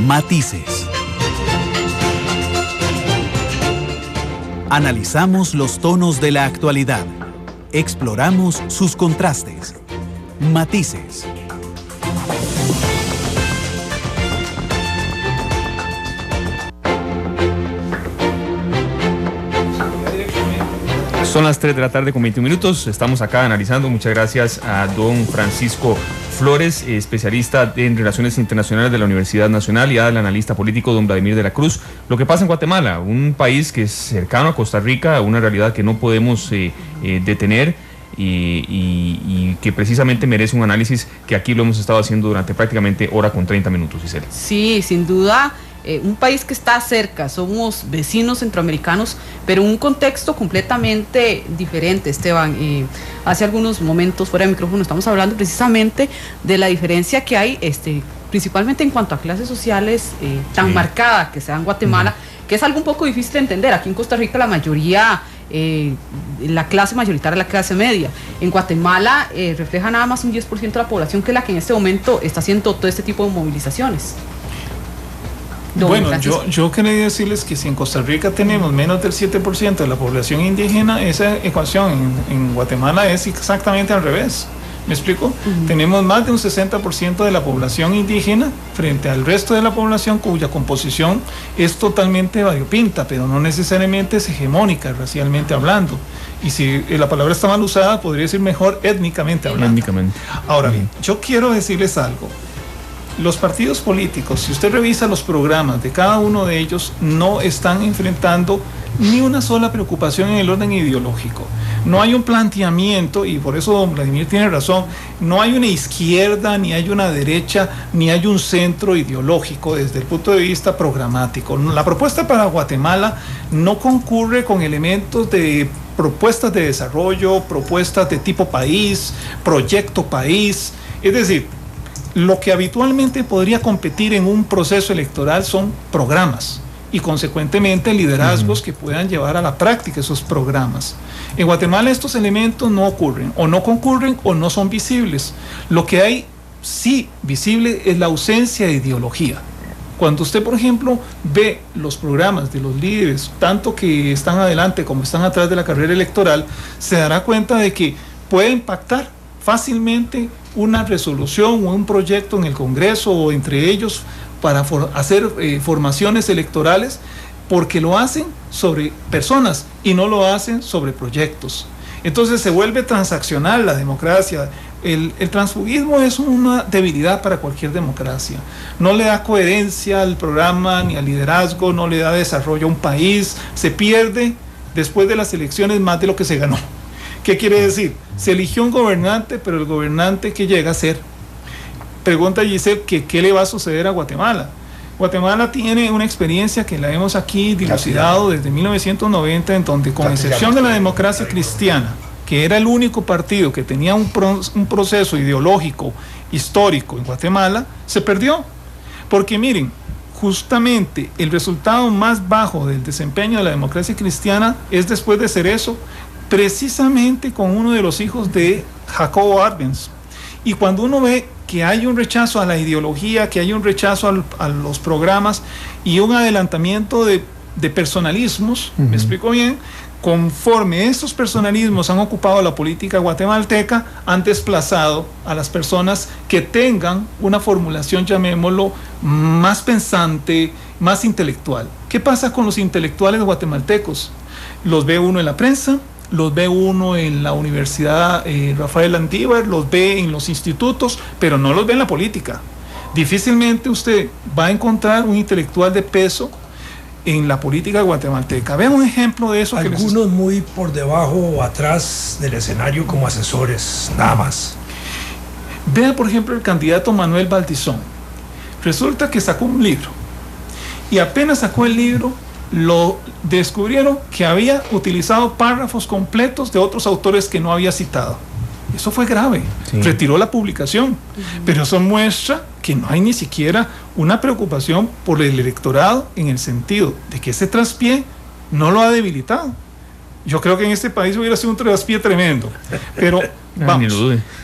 matices. Analizamos los tonos de la actualidad. Exploramos sus contrastes, matices. Son las 3 de la tarde con 21 minutos. Estamos acá analizando. Muchas gracias a don Francisco Flores, especialista en Relaciones Internacionales de la Universidad Nacional, y al analista político don Vladimir de la Cruz. Lo que pasa en Guatemala, un país que es cercano a Costa Rica, una realidad que no podemos detener y que precisamente merece un análisis que aquí lo hemos estado haciendo durante prácticamente hora con 30 minutos, Gisela. Sí, sin duda. Un país que está cerca, somos vecinos centroamericanos, pero en un contexto completamente diferente, Esteban. Hace algunos momentos fuera de micrófono estamos hablando precisamente de la diferencia que hay, principalmente en cuanto a clases sociales tan marcada que se da en Guatemala, que es algo un poco difícil de entender. Aquí en Costa Rica la mayoría, la clase mayoritaria es la clase media. En Guatemala refleja nada más un 10% de la población, que es la que en este momento está haciendo todo este tipo de movilizaciones. Bueno, yo quería decirles que si en Costa Rica tenemos menos del 7% de la población indígena, esa ecuación en Guatemala es exactamente al revés. ¿Me explico? Tenemos más de un 60% de la población indígena frente al resto de la población, cuya composición es totalmente variopinta, pero no necesariamente es hegemónica, racialmente hablando. Y si la palabra está mal usada, podría decir mejor étnicamente hablando. Étnicamente. Ahora bien, yo quiero decirles algo. Los partidos políticos, si usted revisa los programas de cada uno de ellos, no están enfrentando ni una sola preocupación en el orden ideológico. No hay un planteamiento, y por eso don Vladimir tiene razón, no hay una izquierda, ni hay una derecha, ni hay un centro ideológico desde el punto de vista programático. La propuesta para Guatemala no concurre con elementos de propuestas de desarrollo, propuestas de tipo país, proyecto país, es decir, lo que habitualmente podría competir en un proceso electoral son programas y consecuentemente liderazgos que puedan llevar a la práctica esos programas. En Guatemala estos elementos no ocurren, o no concurren, o no son visibles. Lo que hay sí visible es la ausencia de ideología. Cuando usted, por ejemplo, ve los programas de los líderes, tanto que están adelante como están atrás de la carrera electoral, se dará cuenta de que puede impactar fácilmente una resolución o un proyecto en el Congreso o entre ellos para hacer formaciones electorales, porque lo hacen sobre personas y no lo hacen sobre proyectos. Entonces se vuelve transaccional la democracia. El transfugismo es una debilidad para cualquier democracia. No le da coherencia al programa ni al liderazgo, no le da desarrollo a un país. Se pierde después de las elecciones más de lo que se ganó. ¿Qué quiere decir? Se eligió un gobernante, pero el gobernante que llega a ser. Pregunta Giselle que qué le va a suceder a Guatemala. Guatemala tiene una experiencia que la hemos aquí dilucidado desde 1990, en donde, con excepción de la Democracia Cristiana, que era el único partido que tenía un proceso ideológico histórico en Guatemala, se perdió. Porque miren, justamente el resultado más bajo del desempeño de la Democracia Cristiana es después de Cerezo, precisamente con uno de los hijos de Jacobo Arbenz. Y cuando uno ve que hay un rechazo a la ideología, que hay un rechazo a los programas y un adelantamiento de personalismos, ¿me explico bien? Conforme estos personalismos han ocupado la política guatemalteca, han desplazado a las personas que tengan una formulación, llamémoslo, más pensante, más intelectual. ¿Qué pasa con los intelectuales guatemaltecos? Los ve uno en la prensa, los ve uno en la Universidad Rafael Landívar, los ve en los institutos, pero no los ve en la política. Difícilmente usted va a encontrar un intelectual de peso en la política guatemalteca. Vean un ejemplo de eso. Algunos muy por debajo o atrás del escenario como asesores, nada más. Vean, por ejemplo, el candidato Manuel Valdizón. Resulta que sacó un libro y apenas sacó el libro, lo descubrieron que había utilizado párrafos completos de otros autores que no había citado. Eso fue grave. Sí. Retiró la publicación. Pero eso muestra que no hay ni siquiera una preocupación por el electorado, en el sentido de que ese traspié no lo ha debilitado. Yo creo que en este país hubiera sido un traspié tremendo. Pero vamos,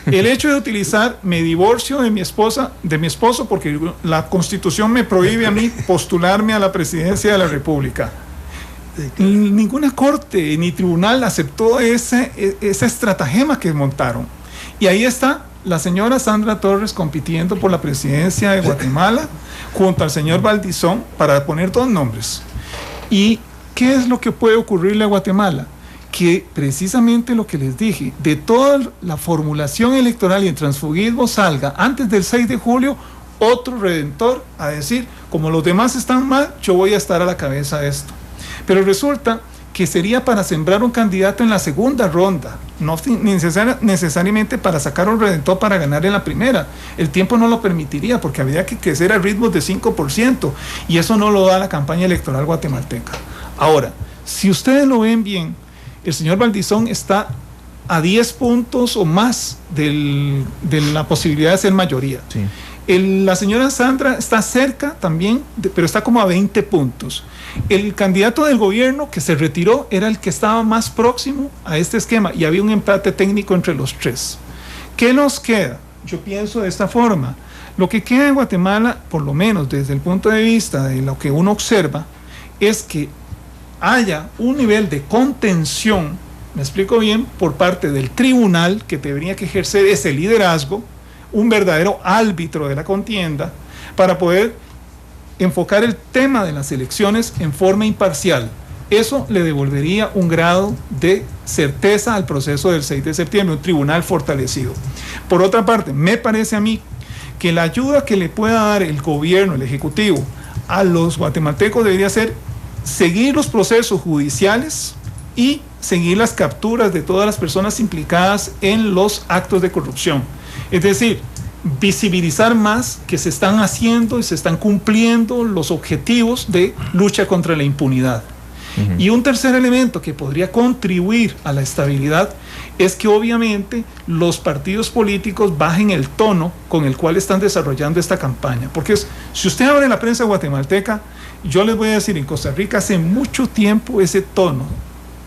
el hecho de utilizar me divorcio de mi esposo porque la Constitución me prohíbe a mí postularme a la presidencia de la República. Ninguna corte ni tribunal aceptó esa estratagema que montaron. Y ahí está la señora Sandra Torres compitiendo por la presidencia de Guatemala junto al señor Valdizón, para poner dos nombres. ¿Y qué es lo que puede ocurrirle a Guatemala? que precisamente lo que les dije, de toda la formulación electoral y el transfugismo salga antes del 6 de julio otro redentor a decir, como los demás están mal, yo voy a estar a la cabeza de esto. Pero resulta que sería para sembrar un candidato en la segunda ronda, no necesariamente para sacar un redentor para ganar en la primera. El tiempo no lo permitiría porque habría que crecer a ritmos de 5% y eso no lo da la campaña electoral guatemalteca. Ahora, si ustedes lo ven bien, el señor Valdizón está a 10 puntos o más de la posibilidad de ser mayoría. Sí. La señora Sandra está cerca también, pero está como a 20 puntos. El candidato del gobierno que se retiró era el que estaba más próximo a este esquema y había un empate técnico entre los tres. ¿Qué nos queda? Yo pienso de esta forma. Lo que queda en Guatemala, por lo menos desde el punto de vista de lo que uno observa, es que haya un nivel de contención, me explico bien, por parte del tribunal que debería que ejercer ese liderazgo, un verdadero árbitro de la contienda, para poder enfocar el tema de las elecciones en forma imparcial. Eso le devolvería un grado de certeza al proceso del 6 de septiembre, un tribunal fortalecido. Por otra parte, me parece a mí que la ayuda que le pueda dar el gobierno, el ejecutivo, a los guatemaltecos debería ser seguir los procesos judiciales y seguir las capturas de todas las personas implicadas en los actos de corrupción. Es decir, visibilizar más que se están haciendo y se están cumpliendo los objetivos de lucha contra la impunidad. Uh-huh. Y un tercer elemento que podría contribuir a la estabilidad es que obviamente los partidos políticos bajen el tono con el cual están desarrollando esta campaña. Porque si usted abre la prensa guatemalteca, yo les voy a decir, en Costa Rica hace mucho tiempo ese tono,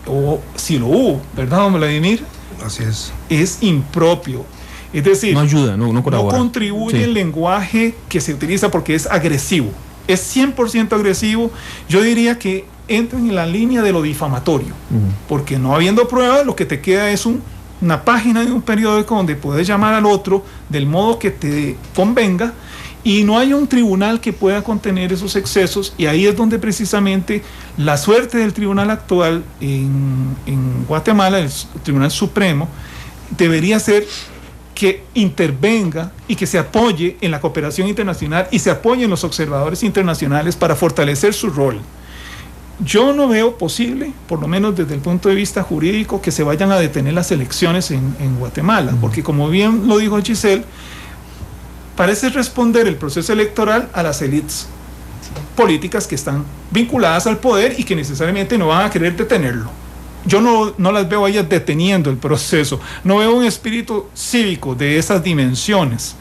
o si lo hubo, ¿verdad, don Vladimir? Así es impropio. Es decir, no ayuda, no colabora. No contribuye el lenguaje que se utiliza porque es agresivo. Es 100% agresivo. Yo diría que entra en la línea de lo difamatorio. Porque no habiendo pruebas, lo que te queda es una página de un periódico donde puedes llamar al otro del modo que te convenga y no hay un tribunal que pueda contener esos excesos, y ahí es donde precisamente la suerte del tribunal actual en Guatemala, el Tribunal Supremo, debería ser que intervenga y que se apoye en la cooperación internacional y se apoye en los observadores internacionales para fortalecer su rol. Yo no veo posible, por lo menos desde el punto de vista jurídico, que se vayan a detener las elecciones en Guatemala, porque como bien lo dijo Giselle, parece responder el proceso electoral a las élites políticas que están vinculadas al poder y que necesariamente no van a querer detenerlo. Yo no las veo a ellas deteniendo el proceso, no veo un espíritu cívico de esas dimensiones,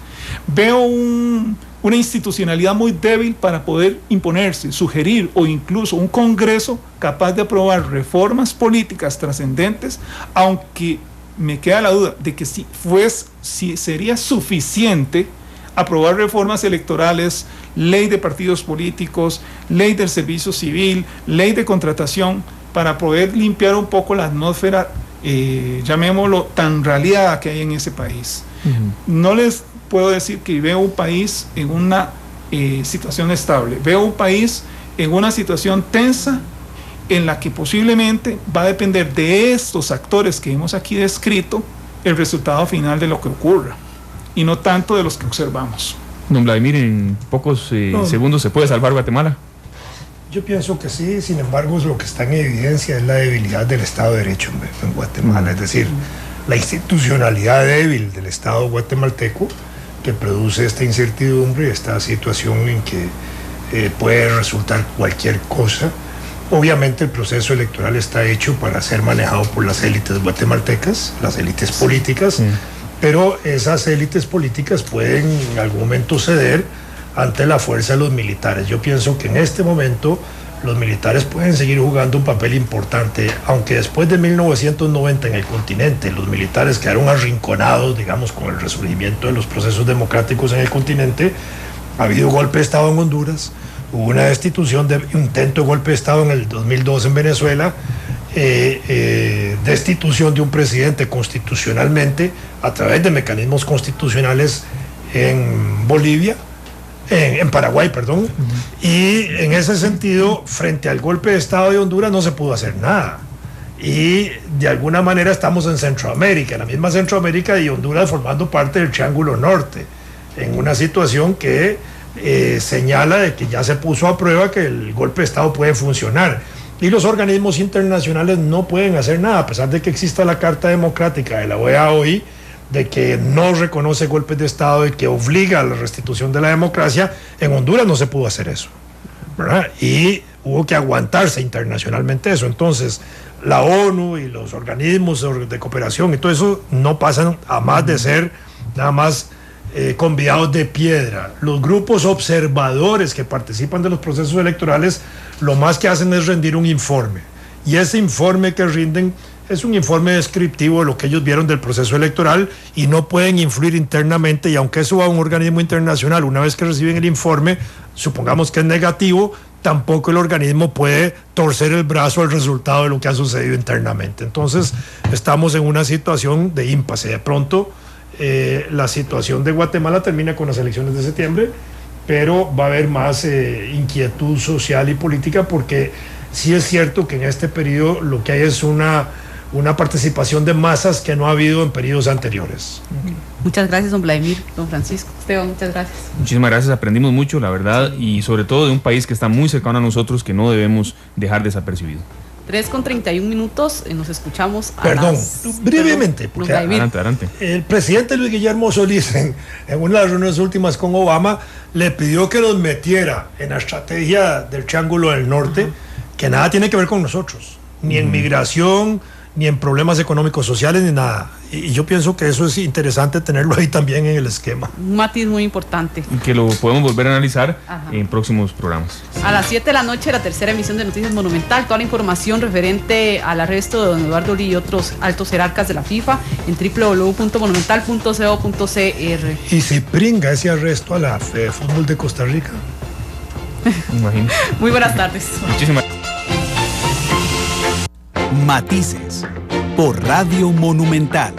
veo una institucionalidad muy débil para poder imponerse, sugerir o incluso un Congreso capaz de aprobar reformas políticas trascendentes, aunque me queda la duda de que si sería suficiente aprobar reformas electorales, ley de partidos políticos, ley del servicio civil, ley de contratación, para poder limpiar un poco la atmósfera, llamémoslo, tan raleada que hay en ese país. Uh-huh. No les puedo decir que veo un país en una situación estable, veo un país en una situación tensa en la que posiblemente va a depender de estos actores que hemos aquí descrito el resultado final de lo que ocurra, y no tanto de los que observamos. Don Vladimir, en pocos segundos, ¿se puede salvar Guatemala? Yo pienso que sí, sin embargo, lo que está en evidencia es la debilidad del Estado de Derecho en Guatemala, es decir, la institucionalidad débil del Estado guatemalteco que produce esta incertidumbre, esta situación en que puede resultar cualquier cosa. Obviamente el proceso electoral está hecho para ser manejado por las élites guatemaltecas, las élites políticas, sí. Pero esas élites políticas pueden en algún momento ceder ante la fuerza de los militares. Yo pienso que en este momento los militares pueden seguir jugando un papel importante, aunque después de 1990 en el continente los militares quedaron arrinconados, digamos, con el resurgimiento de los procesos democráticos en el continente. Ha habido golpe de Estado en Honduras, hubo una destitución, intento de golpe de Estado en el 2002 en Venezuela, destitución de un presidente constitucionalmente a través de mecanismos constitucionales en Bolivia, en Paraguay, perdón, y en ese sentido, frente al golpe de Estado de Honduras no se pudo hacer nada. y de alguna manera estamos en Centroamérica, la misma Centroamérica, y Honduras formando parte del Triángulo Norte, en una situación que señala de que ya se puso a prueba que el golpe de Estado puede funcionar. Y los organismos internacionales no pueden hacer nada, a pesar de que exista la Carta Democrática de la OEA hoy, de que no reconoce golpes de Estado y que obliga a la restitución de la democracia. En Honduras no se pudo hacer eso, ¿verdad? Y hubo que aguantarse internacionalmente eso. Entonces, la ONU y los organismos de cooperación y todo eso no pasan a más de ser nada más convidados de piedra. Los grupos observadores que participan de los procesos electorales lo más que hacen es rendir un informe, y ese informe que rinden es un informe descriptivo de lo que ellos vieron del proceso electoral y no pueden influir internamente, y aunque eso va a un organismo internacional, una vez que reciben el informe, supongamos que es negativo, tampoco el organismo puede torcer el brazo al resultado de lo que ha sucedido internamente. Entonces estamos en una situación de impasse. De pronto la situación de Guatemala termina con las elecciones de septiembre, pero va a haber más inquietud social y política, porque sí es cierto que en este periodo lo que hay es una participación de masas que no ha habido en periodos anteriores. Muchas gracias, don Vladimir, don Francisco. Esteban, muchas gracias. Muchísimas gracias, aprendimos mucho, la verdad, y sobre todo de un país que está muy cercano a nosotros, que no debemos dejar desapercibido. 3:31, nos escuchamos a brevemente, porque adelante. El presidente Luis Guillermo Solís en una de las reuniones últimas con Obama le pidió que los metiera en la estrategia del Triángulo del Norte, que nada tiene que ver con nosotros, ni en migración, ni en problemas económicos sociales, ni nada. Y yo pienso que eso es interesante tenerlo ahí también en el esquema. Un matiz muy importante. Y que lo podemos volver a analizar en próximos programas. A las 7 de la noche, la tercera emisión de Noticias Monumental. Toda la información referente al arresto de don Eduardo Lee y otros altos jerarcas de la FIFA en www.monumental.co.cr. Y se pringa ese arresto a la Fútbol de Costa Rica. Imagínate. Muy buenas tardes. Muchísimas Matices por Radio Monumental.